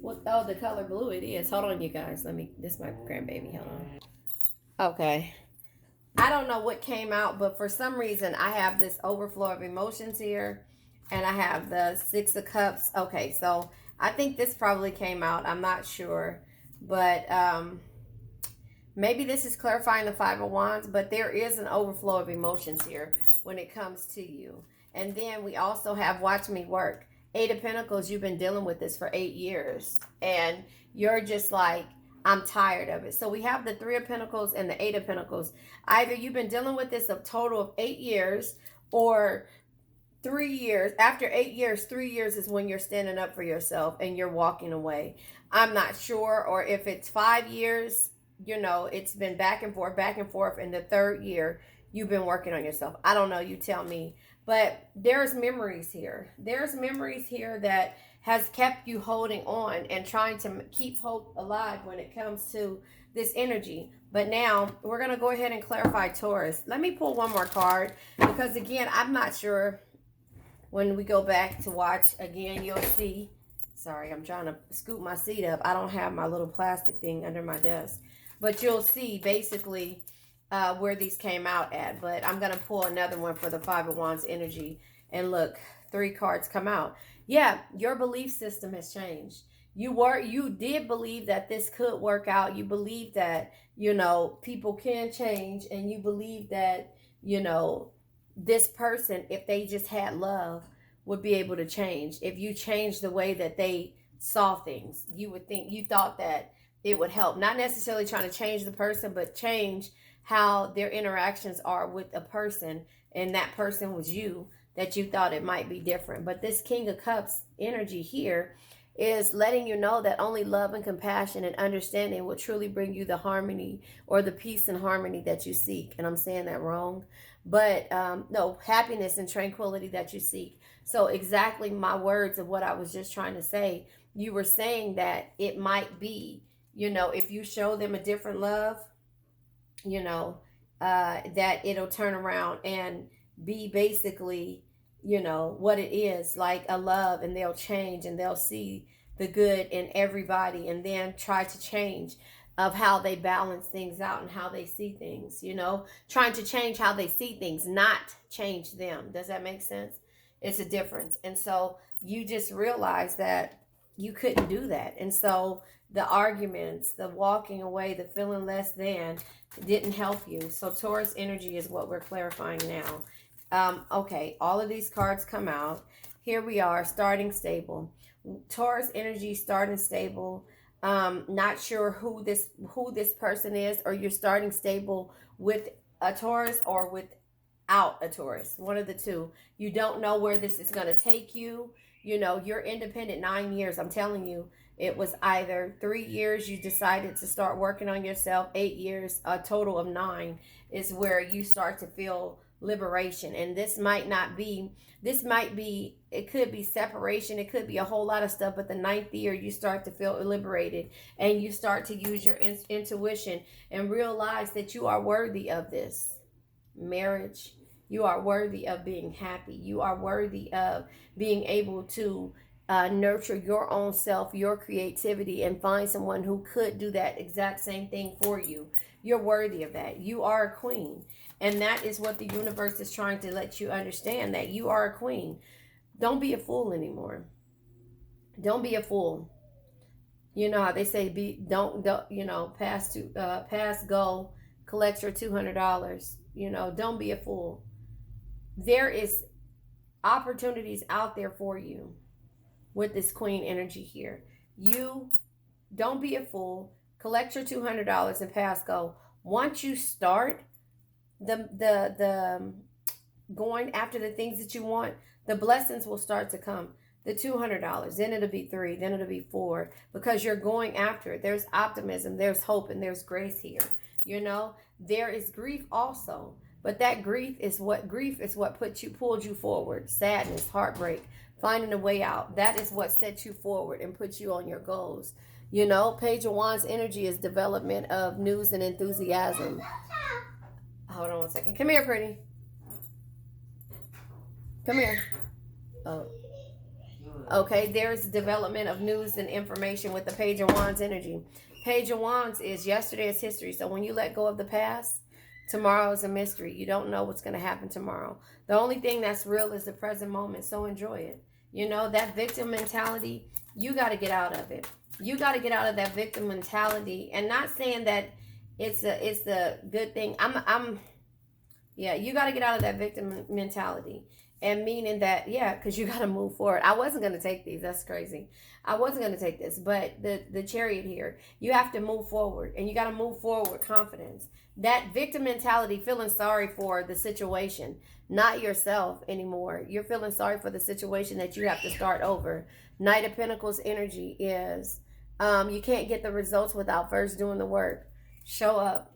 What? Oh, the color blue it is. Hold on, you guys. This is my grandbaby. Hold on. Okay. I don't know what came out, but for some reason, I have this overflow of emotions here. And I have the Six of Cups. Okay, so I think this probably came out. I'm not sure. But maybe this is clarifying the Five of Wands. But there is an overflow of emotions here when it comes to you. And then we also have Watch Me Work. Eight of Pentacles, you've been dealing with this for 8 years. And you're just like, I'm tired of it. So we have the Three of Pentacles and the Eight of Pentacles. Either you've been dealing with this a total of 8 years or 3 years. After 8 years, 3 years is when you're standing up for yourself and you're walking away. I'm not sure. Or if it's 5 years, you know, it's been back and forth, back and forth. And the 3rd year, you've been working on yourself. I don't know. You tell me. But there's memories here. There's memories here that has kept you holding on and trying to keep hope alive when it comes to this energy. But now we're going to go ahead and clarify Taurus. Let me pull one more card because, again, I'm not sure. When we go back to watch again, you'll see. Sorry, I'm trying to scoop my seat up. I don't have my little plastic thing under my desk. But you'll see basically where these came out at. But I'm going to pull another one for the Five of Wands energy. And look, 3 cards come out. Yeah, your belief system has changed. You did believe that this could work out. You believe that, you know, people can change. And you believe that, you know, this person, if they just had love, would be able to change. If you change the way that they saw things, you thought that it would help. Not necessarily trying to change the person, but change how their interactions are with a person, and that person was you, that you thought it might be different. But this King of Cups energy here is letting you know that only love and compassion and understanding will truly bring you the harmony or the peace and harmony that you seek. And I'm saying that wrong. But no, happiness and tranquility that you seek. So exactly my words of what I was just trying to say. You were saying that it might be, you know, if you show them a different love, you know, that it'll turn around and be basically, you know, what it is, like a love, and they'll change and they'll see the good in everybody and then try to change of how they balance things out and how they see things, you know, trying to change how they see things, not change them. Does that make sense? It's a difference. And so you just realize that you couldn't do that. And so the arguments, the walking away, the feeling less than didn't help you. So Taurus energy is what we're clarifying now. Okay, all of these cards come out. Here we are, starting stable. Taurus energy, starting stable. Not sure who this person is, or you're starting stable with a Taurus or without a Taurus. One of the two. You don't know where this is going to take you. You know, you're independent 9 years. I'm telling you, It was either 3 years you decided to start working on yourself, 8 years, a total of 9 is where you start to feel liberation. And this might not be, this might be, it could be separation, it could be a whole lot of stuff, but the 9th year you start to feel liberated and you start to use your intuition and realize that you are worthy of this marriage. You are worthy of being happy. You are worthy of being able to nurture your own self, your creativity, and find someone who could do that exact same thing for you. You're worthy of that. You are a queen. And that is what the universe is trying to let you understand, that you are a queen. Don't be a fool anymore. Don't be a fool. You know how they say, don't you know, pass go, collect your $200. You know, don't be a fool. There is opportunities out there for you with this queen energy here. You don't be a fool. Collect your $200 and pass go. Once you start the going after the things that you want, the blessings will start to come. The $200, then it'll be 3, then it'll be 4, because you're going after it. There's optimism, there's hope, and there's grace here. You know, there is grief also, but that grief is what pulled you forward. Sadness, heartbreak, finding a way out. That is what sets you forward and puts you on your goals. You know, Page of Wands energy is development of news and enthusiasm. Hold on one second. Come here, pretty. Come here. Oh. Okay, there's development of news and information with the Page of Wands energy. Page of Wands is yesterday is history. So when you let go of the past, tomorrow is a mystery. You don't know what's going to happen tomorrow. The only thing that's real is the present moment. So enjoy it. You know, that victim mentality, you got to get out of it. You got to get out of that victim mentality. And not saying that it's a good thing. Yeah, you got to get out of that victim mentality. And meaning that, yeah, because you got to move forward. I wasn't going to take these. That's crazy. I wasn't going to take this. But the Chariot here, you have to move forward. And you got to move forward with confidence. That victim mentality, feeling sorry for the situation, not yourself anymore. You're feeling sorry for the situation that you have to start over. Knight of Pentacles energy is you can't get the results without first doing the work. Show up,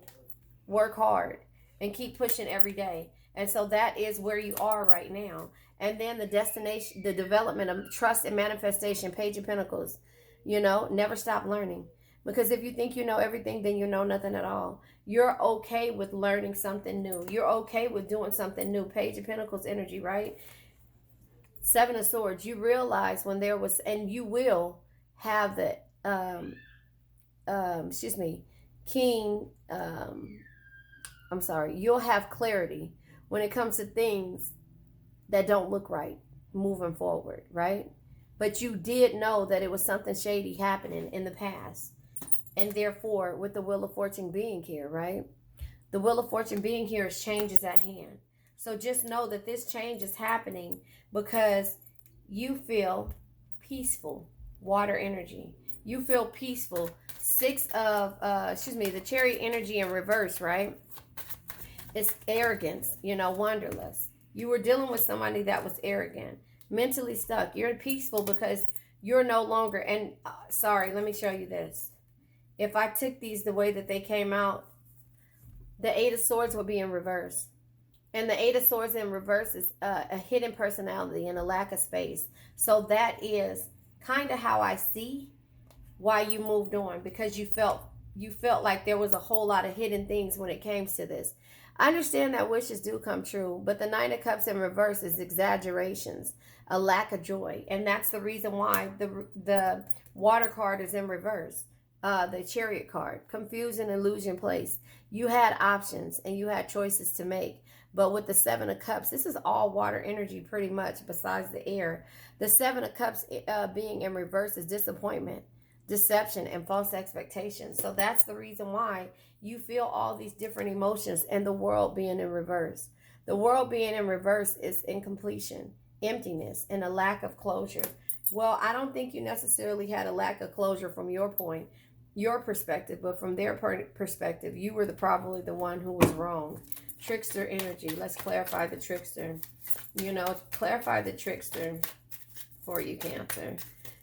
work hard, and keep pushing every day. And so that is where you are right now. And then the destination, the development of trust and manifestation, Page of Pentacles. You know, never stop learning. Because if you think you know everything, then you know nothing at all. You're okay with learning something new. You're okay with doing something new. Page of Pentacles energy, right? 7 of Swords. You realize when there was, and you will have the, King, you'll have clarity when it comes to things that don't look right moving forward, right? But you did know that it was something shady happening in the past. And therefore, with the Wheel of Fortune being here, right? The Wheel of Fortune being here is changes at hand. So just know that this change is happening because you feel peaceful. Water energy. You feel peaceful. The Chariot energy in reverse, right? It's arrogance, wanderlust. You were dealing with somebody that was arrogant, mentally stuck. You're peaceful because you're no longer, and let me show you this. If I took these the way that they came out, the 8 of Swords would be in reverse. And the 8 of Swords in reverse is a hidden personality and a lack of space. So that is kind of how I see why you moved on, because you felt like there was a whole lot of hidden things when it came to this. I understand that wishes do come true, but the 9 of Cups in reverse is exaggerations, a lack of joy. And that's the reason why the Water card is in reverse. The Chariot card, confusion, illusion, place. You had options and you had choices to make. But with the 7 of Cups, this is all water energy pretty much besides the air. The 7 of Cups being in reverse is disappointment, deception, and false expectations. So that's the reason why you feel all these different emotions and the world being in reverse. The world being in reverse is incompletion, emptiness, and a lack of closure. Well, I don't think you necessarily had a lack of closure from your perspective, but from their perspective, you were probably the one who was wrong. Trickster energy. Let's clarify the trickster. Clarify the trickster for you, Cancer.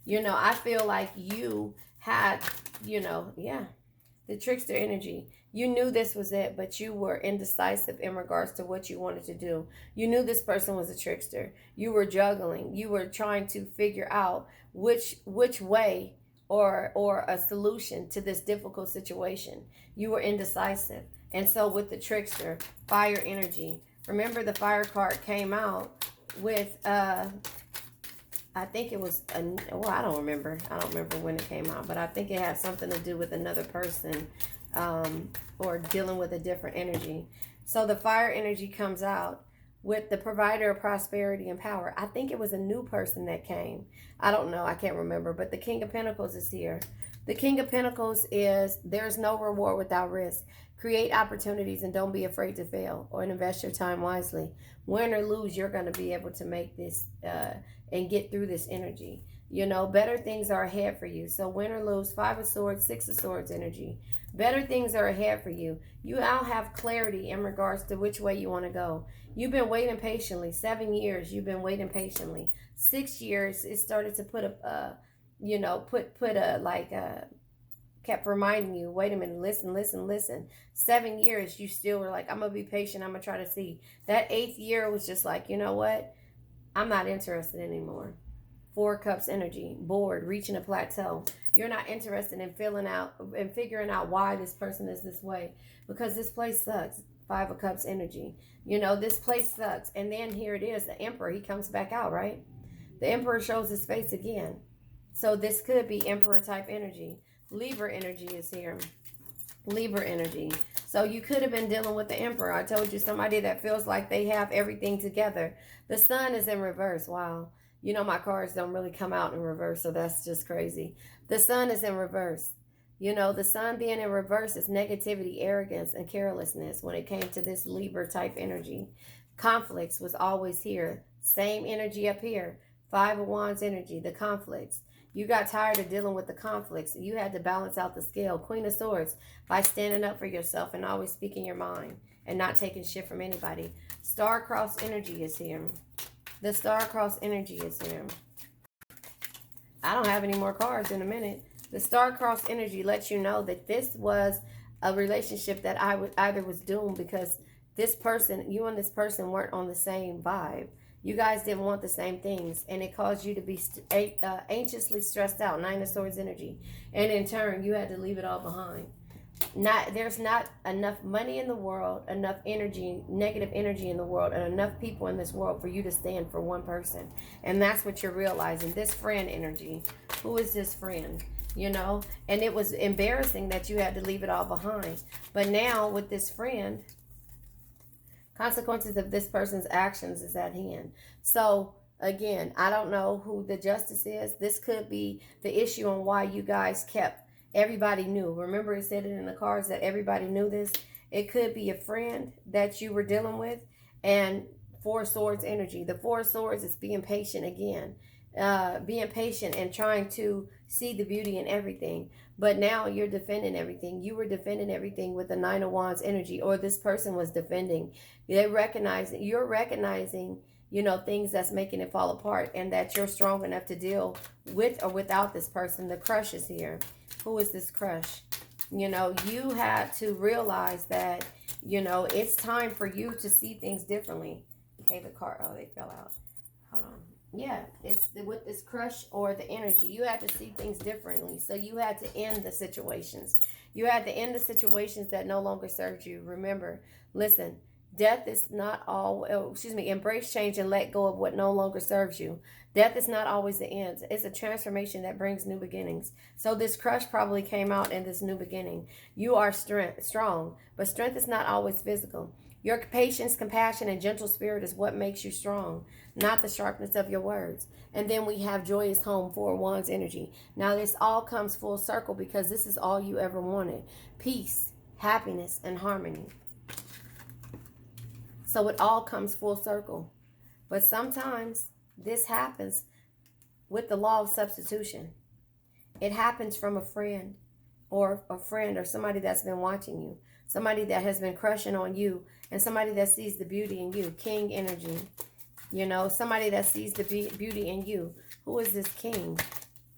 You know, I feel like you had, you know, yeah, the trickster energy. You knew this was it, but you were indecisive in regards to what you wanted to do. You knew this person was a trickster. You were juggling. You were trying to figure out which way or a solution to this difficult situation. You were indecisive. And so with the trickster, fire energy. Remember the fire card came out with I think it was well, I don't remember. I don't remember when it came out, but I think it had something to do with another person, or dealing with a different energy. So the fire energy comes out with the provider of prosperity and power. I think it was a new person that came. I don't know. I can't remember. But the King of Pentacles is here. The King of Pentacles is there's no reward without risk. Create opportunities and don't be afraid to fail, or invest your time wisely. Win or lose, you're going to be able to make this and get through this energy. You know, better things are ahead for you. So win or lose, 5 of Swords, 6 of Swords energy. Better things are ahead for you. You now have clarity in regards to which way you want to go. You've been waiting patiently. 7 years, you've been waiting patiently. 6 years, it started to put a, you know, put a, like a, kept reminding you, wait a minute, listen. 7 years, you still were like, I'm going to be patient. I'm going to try to see. That 8th year was just like, you know what? I'm not interested anymore. 4 Cups energy, bored, reaching a plateau. You're not interested in filling out and figuring out why this person is this way, because this place sucks. 5 of Cups energy. You know, this place sucks. And then here it is, the Emperor, he comes back out, right? The Emperor shows his face again. So this could be Emperor type energy. Libra energy is here. Libra energy. So you could have been dealing with the Emperor. I told you, somebody that feels like they have everything together. The Sun is in reverse. Wow. You know, my cards don't really come out in reverse, so that's just crazy. The Sun is in reverse. You know, the Sun being in reverse is negativity, arrogance, and carelessness when it came to this Libra type energy. Conflicts was always here. Same energy up here. 5 of Wands energy, the conflicts. You got tired of dealing with the conflicts. You had to balance out the scale. Queen of Swords, by standing up for yourself and always speaking your mind and not taking shit from anybody. Star-crossed energy is here. The star-crossed energy is here. I don't have any more cards in a minute. The star-crossed energy lets you know that this was a relationship that either was doomed because this person, you and this person weren't on the same vibe. You guys didn't want the same things, and it caused you to be anxiously stressed out. 9 of Swords energy. And in turn, you had to leave it all behind. There's not enough money in the world, enough energy, negative energy in the world, and enough people in this world for you to stand for one person. And that's what you're realizing. This friend energy. Who is this friend? You know? And it was embarrassing that you had to leave it all behind. But now, with this friend, consequences of this person's actions is at hand. So, again, I don't know who the justice is. This could be the issue on why you guys kept, everybody knew. Remember, it said it in the cards that everybody knew this. It could be a friend that you were dealing with. And 4 of Swords energy. The 4 of Swords is being patient again. Being patient and trying to see the beauty in everything. But now you're defending everything. You were defending everything with the 9 of Wands energy, or this person was defending. You're recognizing, you know, things that's making it fall apart, and that you're strong enough to deal with or without this person. The crush is here. Who is this crush? You know, you had to realize that, you know, it's time for you to see things differently. Okay, the card, oh, they fell out. Hold on. Yeah, it's with this crush or the energy. You had to see things differently. So you had to end the situations. You had to end the situations that no longer served you. Remember, listen, death is not all, embrace change and let go of what no longer serves you. Death is not always the end. It's a transformation that brings new beginnings. So this crush probably came out in this new beginning. You are strong, but strength is not always physical. Your patience, compassion, and gentle spirit is what makes you strong, not the sharpness of your words. And then we have joyous home, 4 of Wands energy. Now this all comes full circle because this is all you ever wanted. Peace, happiness, and harmony. So it all comes full circle. But sometimes this happens with the law of substitution. It happens from a friend or somebody that's been watching you. Somebody that has been crushing on you, and somebody that sees the beauty in you. King energy. You know, somebody that sees the beauty in you. Who is this king?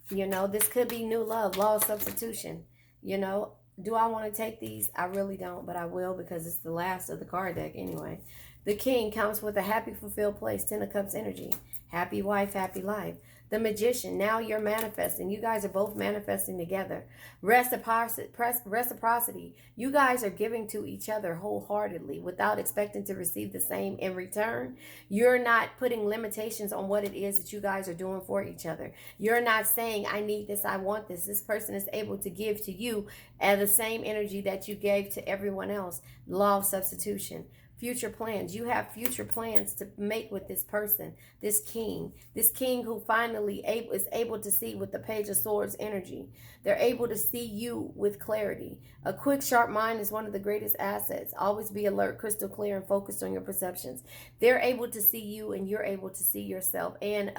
You know, this could be new love, law of substitution. You know, do I want to take these? I really don't, but I will because it's the last of the card deck anyway. The King comes with a happy, fulfilled place, Ten of Cups energy. Happy wife, happy life. The Magician, now you're manifesting. You guys are both manifesting together. Reciprocity. You guys are giving to each other wholeheartedly without expecting to receive the same in return. You're not putting limitations on what it is that you guys are doing for each other. You're not saying, I need this, I want this. This person is able to give to you at the same energy that you gave to everyone else. Law of substitution. Future plans. You have future plans to make with this person, this king who finally is able to see with the Page of Swords energy. They're able to see you with clarity. A quick, sharp mind is one of the greatest assets. Always be alert, crystal clear, and focused on your perceptions. They're able to see you, and you're able to see yourself. And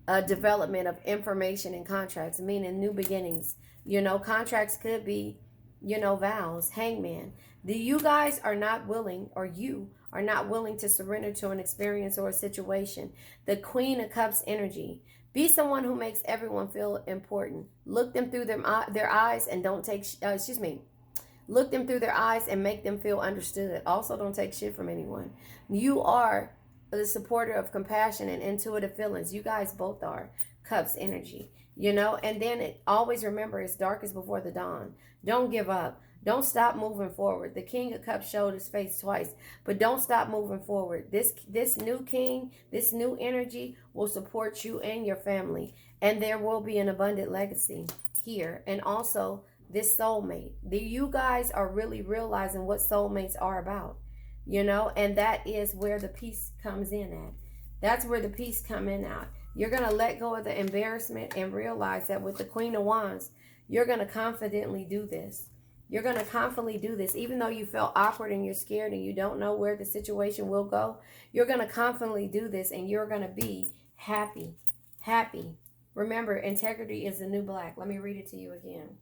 a development of information and contracts, meaning new beginnings. You know, contracts could be, you know, vows. Hangman. You guys are not willing, or you are not willing to surrender to an experience or a situation. The Queen of Cups energy. Be someone who makes everyone feel important. Look them through their eyes and don't take, look them through their eyes and make them feel understood. Also, don't take shit from anyone. You are the supporter of compassion and intuitive feelings. You guys both are. Cups energy. You know, and then always remember, it's darkest before the dawn. Don't give up. Don't stop moving forward. The King of Cups showed his face twice, but don't stop moving forward. This new king, this new energy will support you and your family, and there will be an abundant legacy here. And also this soulmate. You guys are really realizing what soulmates are about, you know, and that is where the peace comes in at. That's where the peace come in at. You're going to let go of the embarrassment and realize that with the Queen of Wands, you're going to confidently do this. You're going to confidently do this. Even though you feel awkward and you're scared and you don't know where the situation will go, you're going to confidently do this, and you're going to be happy. Happy. Remember, integrity is the new black. Let me read it to you again.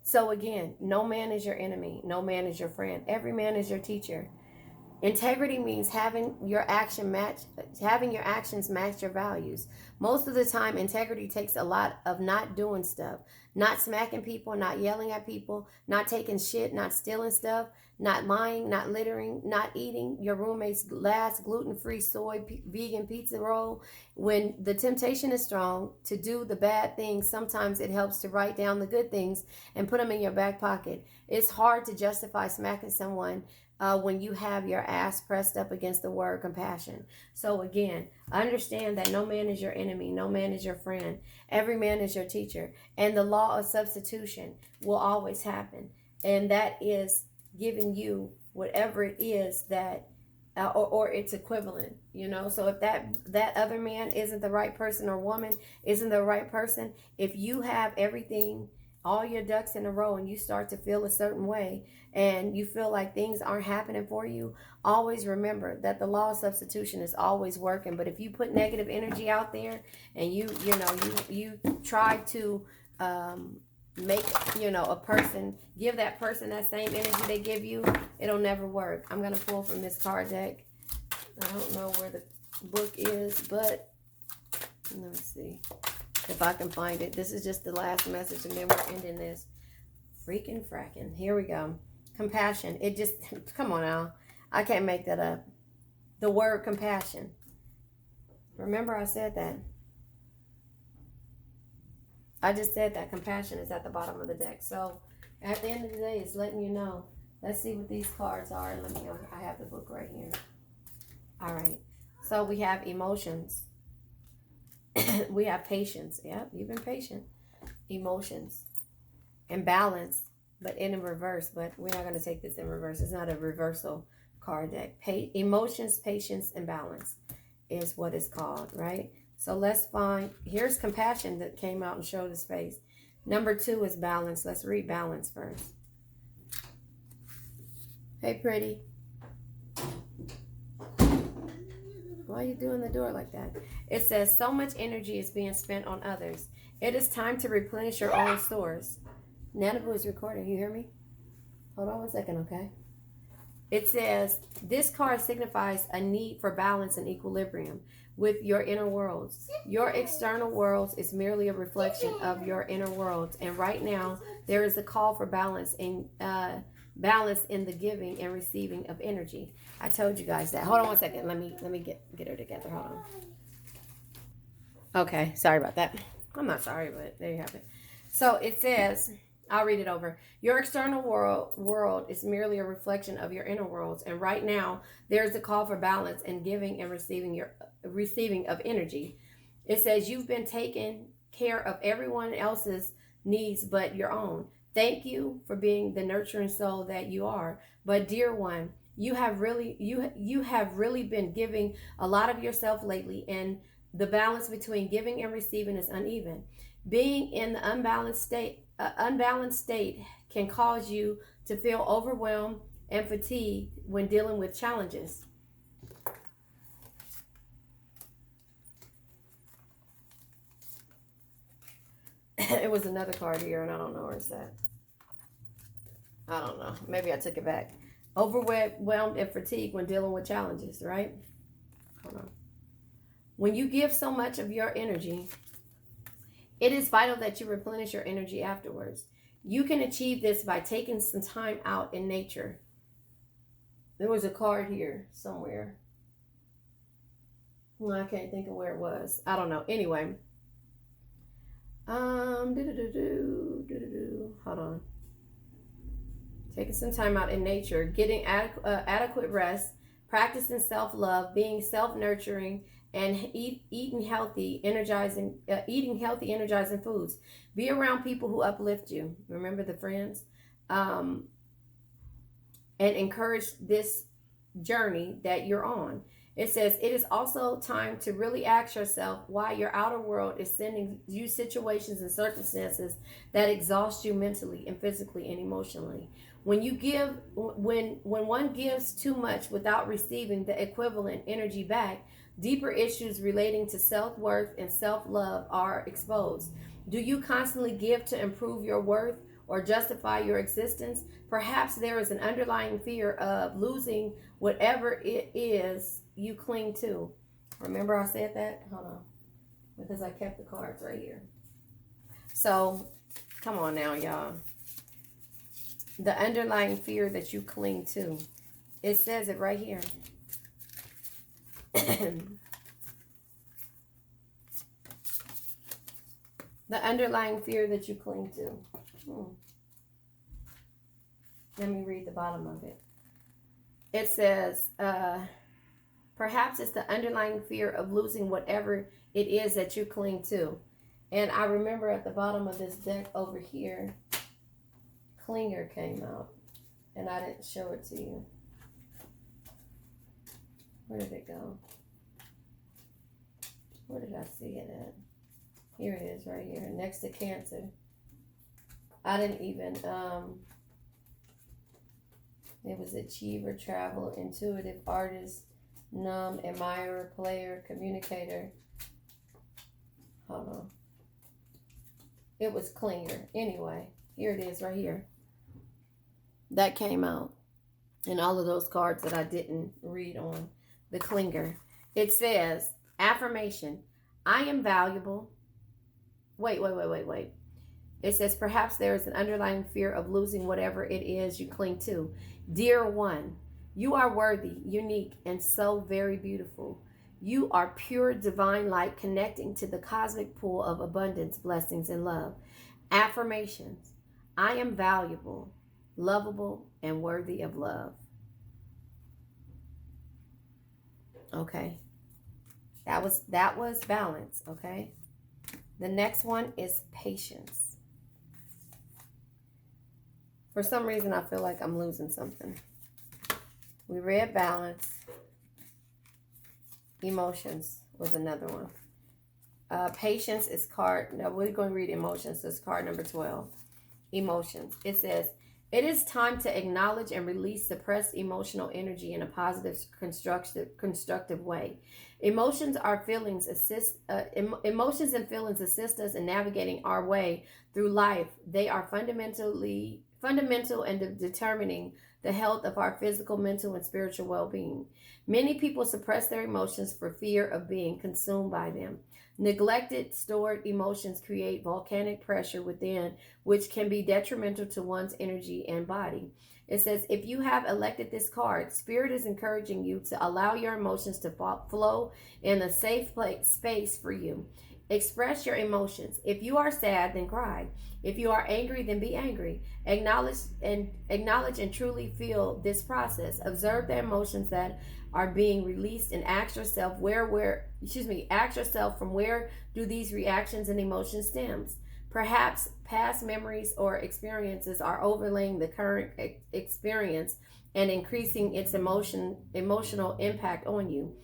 So again, no man is your enemy. No man is your friend. Every man is your teacher. Integrity means having your actions match your values. Most of the time, integrity takes a lot of not doing stuff, not smacking people, not yelling at people, not taking shit, not stealing stuff, not lying, not littering, not eating your roommate's last gluten-free soy vegan pizza roll. When the temptation is strong to do the bad things, sometimes it helps to write down the good things and put them in your back pocket. It's hard to justify smacking someone when you have your ass pressed up against the word compassion. So again, understand that no man is your enemy. No man is your friend. Every man is your teacher. And the law of substitution will always happen. And that is giving you whatever it is that, or its equivalent, you know. So if that other man isn't the right person, or woman isn't the right person, if you have everything, all your ducks in a row, and you start to feel a certain way, and you feel like things aren't happening for you, always remember that the law of substitution is always working. But if you put negative energy out there, and you try to make, a person, give that person that same energy they give you, it'll never work. I'm going to pull from this card deck. I don't know where the book is, but let me see if I can find it. This is just the last message, and then we're ending this. Freaking fracking. Here we go. Compassion. It just, come on now. I can't make that up. The word compassion. Remember I said that. I just said that compassion is at the bottom of the deck. So at the end of the day, it's letting you know. Let's see what these cards are. I have the book right here. All right. So we have emotions. We have patience. Yep, you've been patient. Emotions. And balance, but in reverse. But we're not going to take this in reverse. It's not a reversal card deck. Emotions, patience, and balance is what it's called, right? So let's find, here's compassion that came out and showed his face. Number 2 is balance. Let's read balance first. Hey, pretty. Why are you doing the door like that? It says, so much energy is being spent on others. It is time to replenish your own source. Nanabu is recording. You hear me? Hold on 1 second, okay? It says, this card signifies a need for balance and equilibrium. with your inner worlds. Your external worlds is merely a reflection of your inner worlds. And right now, there is a call for balance in the giving and receiving of energy. I told you guys that. Hold on one second. Let me get her together. Hold on. Okay, sorry about that. I'm not sorry, but there you have it. So it says, I'll read it over. Your external world is merely a reflection of your inner worlds. And right now, there's a call for balance in giving and receiving of energy. It says you've been taking care of everyone else's needs but your own. Thank you for being the nurturing soul that you are. But dear one, you have really been giving a lot of yourself lately, and the balance between giving and receiving is uneven. Being in the unbalanced state can cause you to feel overwhelmed and fatigued when dealing with challenges. It was another card here, and I don't know where it's at. I don't know. Maybe I took it back. Overwhelmed and fatigued when dealing with challenges, right? Hold on. When you give so much of your energy, it is vital that you replenish your energy afterwards. You can achieve this by taking some time out in nature. There was a card here somewhere. Well, I can't think of where it was. I don't know. Anyway. Hold on. Taking some time out in nature, getting adequate rest, practicing self-love, being self-nurturing, and eating healthy, energizing foods. Be around people who uplift you. Remember the friends, and encourage this journey that you're on. It says it is also time to really ask yourself why your outer world is sending you situations and circumstances that exhaust you mentally and physically and emotionally. When one gives too much without receiving the equivalent energy back, deeper issues relating to self-worth and self-love are exposed. Do you constantly give to improve your worth or justify your existence? Perhaps there is an underlying fear of losing whatever it is you cling to. Remember I said that? Hold on. Because I kept the cards right here. So, come on now, y'all. The underlying fear that you cling to. It says it right here. The underlying fear that you cling to. Let me read the bottom of it. It says, perhaps it's the underlying fear of losing whatever it is that you cling to. And I remember at the bottom of this deck over here, Clinger came out. And I didn't show it to you. Where did it go? Where did I see it at? Here it is right here, next to Cancer. I didn't even, it was achiever, travel, intuitive, artist, numb, admirer, player, communicator. Hold on. It was Clinger. Anyway, here it is right here. That came out. And all of those cards that I didn't read on. The Clinger. It says, affirmation. I am valuable. Wait. It says, perhaps there is an underlying fear of losing whatever it is you cling to. Dear one, you are worthy, unique, and so very beautiful. You are pure divine light connecting to the cosmic pool of abundance, blessings, and love. Affirmations. I am valuable, lovable, and worthy of love. Okay. That was balance, okay? The next one is patience. For some reason, I feel like I'm losing something. We read balance. Emotions was another one. Patience is card. No, we're going to read emotions. So it's card number 12. Emotions. It says, it is time to acknowledge and release suppressed emotional energy in a positive, constructive way. Emotions and feelings assist us in navigating our way through life. They are fundamental in determining the health of our physical, mental, and spiritual well-being. Many people suppress their emotions for fear of being consumed by them. Neglected, stored emotions create volcanic pressure within, which can be detrimental to one's energy and body. It says, if you have elected this card, Spirit is encouraging you to allow your emotions to flow in a safe space for you. Express your emotions. If you are sad, then cry. If you are angry, then be angry. Acknowledge and truly feel this process. Observe the emotions that are being released and ask yourself ask yourself from where do these reactions and emotions stems. Perhaps past memories or experiences are overlaying the current experience and increasing its emotional impact on you.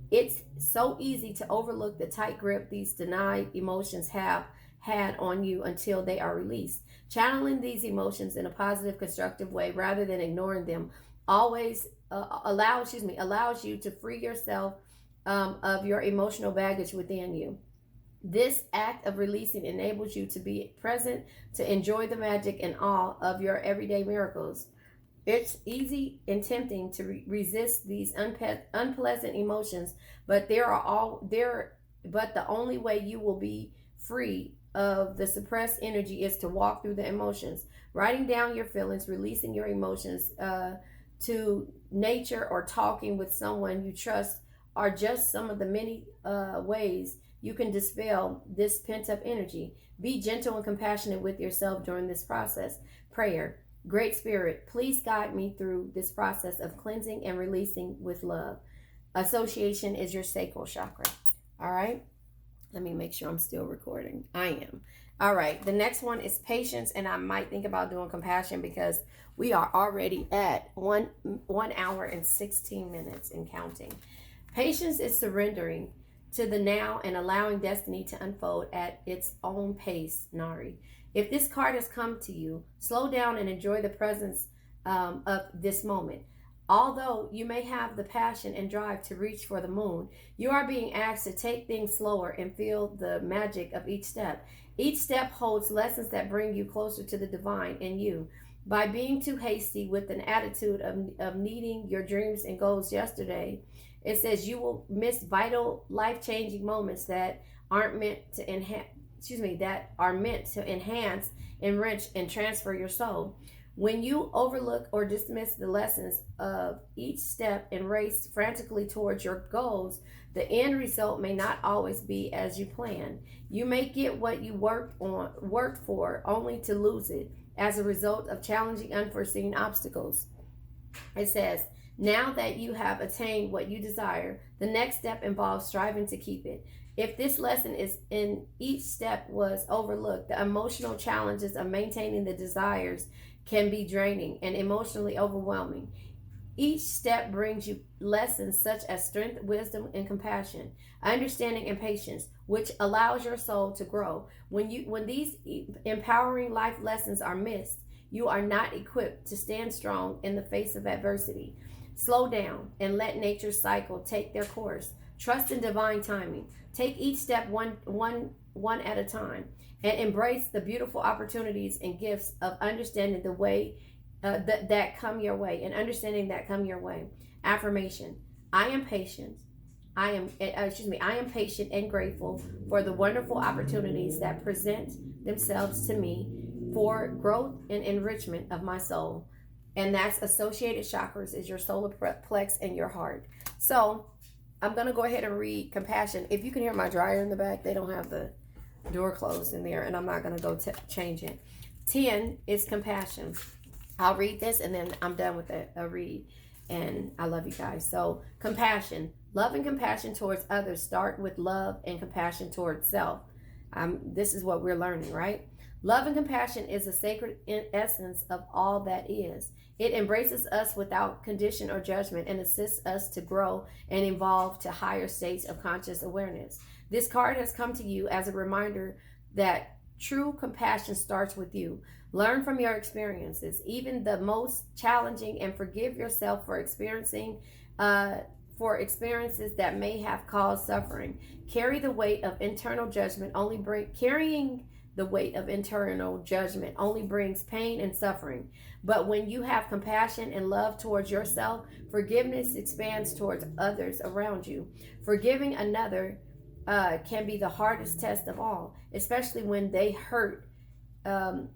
It's so easy to overlook the tight grip these denied emotions have had on you until they are released. Channeling these emotions in a positive, constructive way rather than ignoring them always allows you to free yourself of your emotional baggage within you. This act of releasing enables you to be present, to enjoy the magic and awe of your everyday miracles. It's easy and tempting to resist these unpleasant emotions, but but the only way you will be free of the suppressed energy is to walk through the emotions. Writing down your feelings, releasing your emotions to nature, or talking with someone you trust are just some of the many ways you can dispel this pent-up energy. Be gentle and compassionate with yourself during this process. Prayer. Great Spirit, please guide me through this process of cleansing and releasing with love. Association is your sacral chakra. All right. Let me make sure I'm still recording. I am. All right. The next one is patience, and I might think about doing compassion because we are already at 1 hour and 16 minutes and counting. Patience is surrendering to the now and allowing destiny to unfold at its own pace, Nari. If this card has come to you, slow down and enjoy the presence of this moment. Although you may have the passion and drive to reach for the moon, you are being asked to take things slower and feel the magic of each step. Each step holds lessons that bring you closer to the divine in you. By being too hasty with an attitude of needing your dreams and goals yesterday, it says you will miss vital, life-changing moments that aren't meant to enhance. That are meant to enhance, enrich, and transfer your soul. When you overlook or dismiss the lessons of each step and race frantically towards your goals, the end result may not always be as you planned. You may get what you worked for, only to lose it as a result of challenging, unforeseen obstacles. It says, now that you have attained what you desire, the next step involves striving to keep it. If this lesson is in each step was overlooked, the emotional challenges of maintaining the desires can be draining and emotionally overwhelming. Each step brings you lessons such as strength, wisdom, and compassion, understanding, and patience, which allows your soul to grow. When these empowering life lessons are missed, you are not equipped to stand strong in the face of adversity. Slow down and let nature's cycle take their course. Trust in divine timing. Take each step one at a time, and embrace the beautiful opportunities and gifts of understanding the way that come your way, and understanding that come your way. Affirmation: I am patient. I am patient and grateful for the wonderful opportunities that present themselves to me for growth and enrichment of my soul. And that's associated chakras, is your solar plex and your heart. So I'm going to go ahead and read compassion. If you can hear my dryer in the back, they don't have the door closed in there, and I'm not going to go change it. 10 is compassion. I'll read this and then I'm done with a read. And I love you guys. So compassion. Love and compassion towards others start with love and compassion towards self. This is what we're learning, right? Love and compassion is the sacred essence of all that is. It embraces us without condition or judgment and assists us to grow and evolve to higher states of conscious awareness. This card has come to you as a reminder that true compassion starts with you. Learn from your experiences, even the most challenging, and forgive yourself for experiences that may have caused suffering. Carrying the weight of internal judgment only brings the weight of internal judgment only brings pain and suffering. But when you have compassion and love towards yourself, forgiveness expands towards others around you. Forgiving another can be the hardest test of all, especially when they hurt,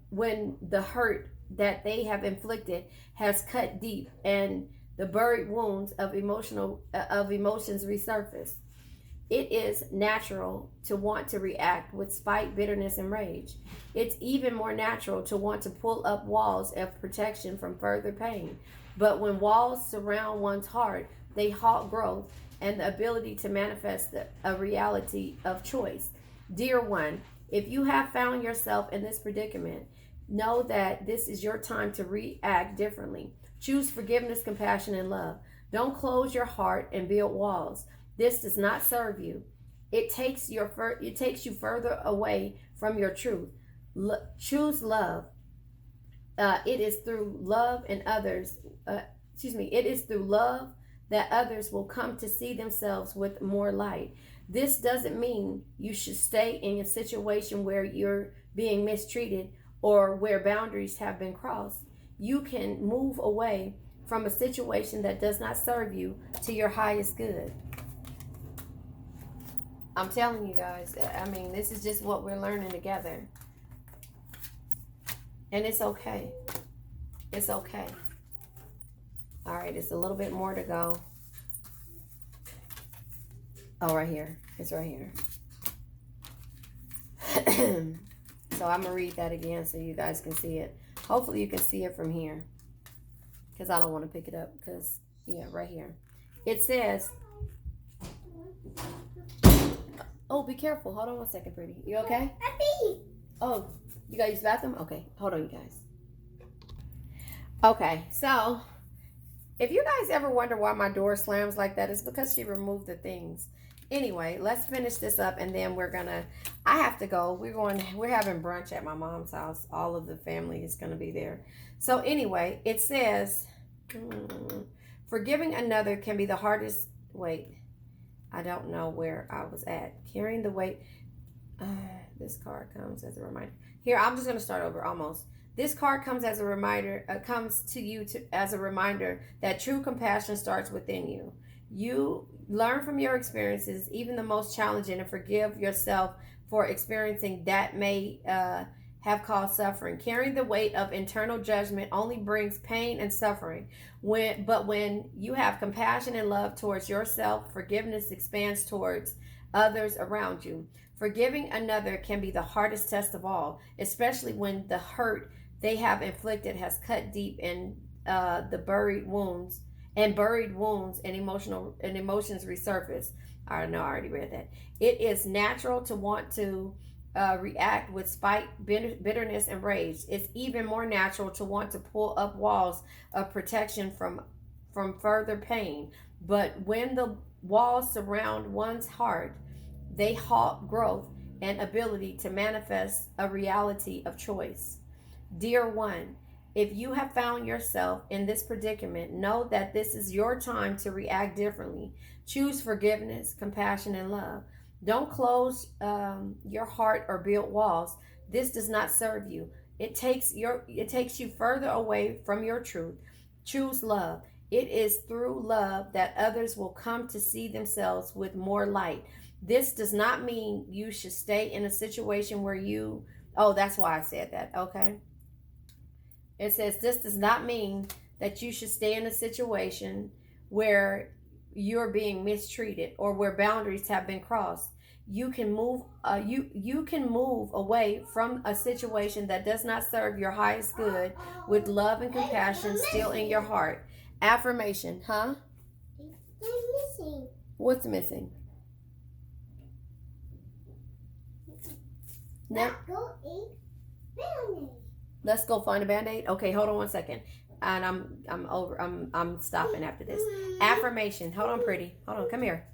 when the hurt that they have inflicted has cut deep and the buried wounds of emotions resurface. It is natural to want to react with spite, bitterness, and rage. It's even more natural to want to pull up walls of protection from further pain. But when walls surround one's heart, they halt growth and the ability to manifest a reality of choice. Dear one, if you have found yourself in this predicament, know that this is your time to react differently. Choose forgiveness, compassion, and love. Don't close your heart and build walls. This does not serve you. It takes you further away from your truth. Choose love. It is through love and others. It is through love that others will come to see themselves with more light. This doesn't mean you should stay in a situation where you're being mistreated or where boundaries have been crossed. You can move away from a situation that does not serve you to your highest good. I'm telling you guys, I mean, this is just what we're learning together. And it's okay. It's okay. All right, it's a little bit more to go. Oh, right here. It's right here. So I'm going to read that again so you guys can see it. Hopefully you can see it from here. Because I don't want to pick it up. Because, yeah, right here. It says... Oh, be careful. Hold on one second, pretty. You okay? Oh, you got to use the bathroom? Okay. Hold on, you guys. Okay, so if you guys ever wonder why my door slams like that, it's because she removed the things. Anyway, let's finish this up and then I have to go. We're having brunch at my mom's house. All of the family is going to be there. So anyway, it says, forgiving another can be the hardest. Wait, I don't know where I was at. Carrying the weight. This card comes as a reminder. Here, I'm just going to start over almost. This card comes as a reminder, comes to you as a reminder that true compassion starts within you. You learn from your experiences, even the most challenging, and forgive yourself for experiencing that may have caused suffering. Carrying the weight of internal judgment only brings pain and suffering. But when you have compassion and love towards yourself, forgiveness expands towards others around you. Forgiving another can be the hardest test of all, especially when the hurt they have inflicted has cut deep in the buried wounds and emotions resurface. I know I already read that. It is natural to want to react with spite, bitterness, and rage. It's even more natural to want to pull up walls of protection from further pain. But when the walls surround one's heart, they halt growth and ability to manifest a reality of choice. Dear one, if you have found yourself in this predicament, know that this is your time to react differently. Choose forgiveness, compassion, and love. Don't close your heart or build walls. This does not serve you. It takes you further away from your truth. Choose love. It is through love that others will come to see themselves with more light. This does not mean you should stay in a situation where you... Oh, that's why I said that. Okay. It says this does not mean that you should stay in a situation where you're being mistreated or where boundaries have been crossed. You can move you can move away from a situation that does not serve your highest good with love and compassion still in your heart. Affirmation, huh? It's missing. What's missing? Now, let's go find a Band-Aid. Okay, hold on one second. And I'm stopping after this. Affirmation. Hold on, pretty. Hold on, come here.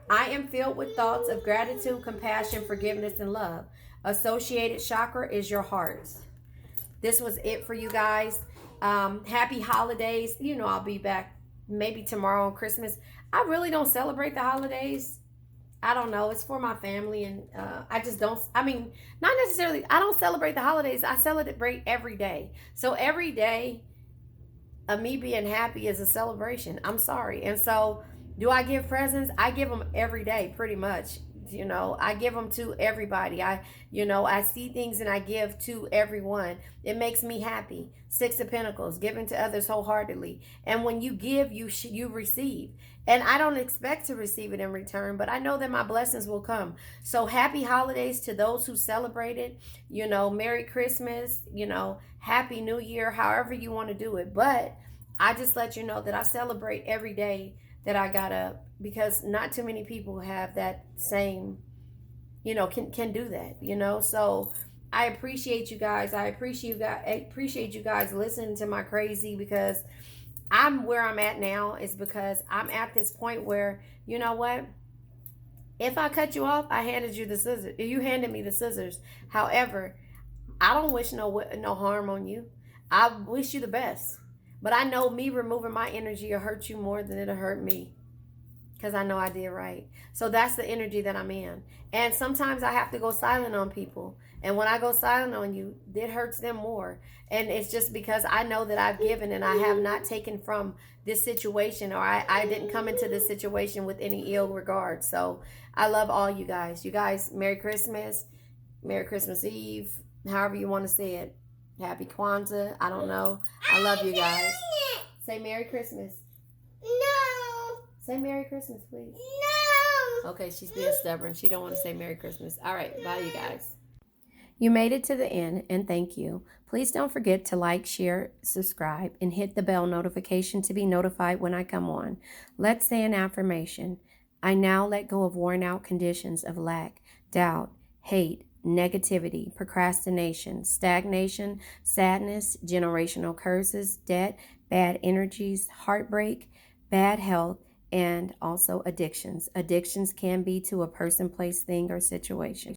I am filled with thoughts of gratitude, compassion, forgiveness, and love. Associated chakra is your heart. This was it for you guys. Happy holidays. You know I'll be back maybe tomorrow on Christmas. I really don't celebrate the holidays. I don't know. It's for my family, and I just don't. I mean, not necessarily. I don't celebrate the holidays. I celebrate every day. So every day of me being happy is a celebration. I'm sorry. And so, do I give presents? I give them every day, pretty much. You know, I give them to everybody. I see things and I give to everyone. It makes me happy. Six of Pentacles, giving to others wholeheartedly. And when you give, you receive. And I don't expect to receive it in return, but I know that my blessings will come. So happy holidays to those who celebrate it. Merry Christmas. Happy New Year. However you want to do it, but I just let you know that I celebrate every day that I got up, because not too many people have that same, can do that. So I appreciate you guys. I appreciate you guys listening to my crazy, because I'm where I'm at now is because I'm at this point where, you know what? If I cut you off, I handed you the scissors. You handed me the scissors. However, I don't wish no harm on you. I wish you the best. But I know me removing my energy will hurt you more than it'll hurt me, because I know I did right. So that's the energy that I'm in. And sometimes I have to go silent on people. And when I go silent on you, it hurts them more. And it's just because I know that I've given and I have not taken from this situation, or I didn't come into this situation with any ill regard. So I love all you guys. You guys, Merry Christmas, Merry Christmas Eve, however you want to say it. Happy Kwanzaa. I don't know. I love you guys. Say Merry Christmas. No. Say Merry Christmas, please. No. Okay, she's being stubborn. She don't want to say Merry Christmas. All right, bye, you guys. You made it to the end, and thank you. Please don't forget to like, share, subscribe, and hit the bell notification to be notified when I come on. Let's say an affirmation. I now let go of worn out conditions of lack, doubt, hate, negativity, procrastination, stagnation, sadness, generational curses, debt, bad energies, heartbreak, bad health, and also addictions. Addictions can be to a person, place, thing, or situation.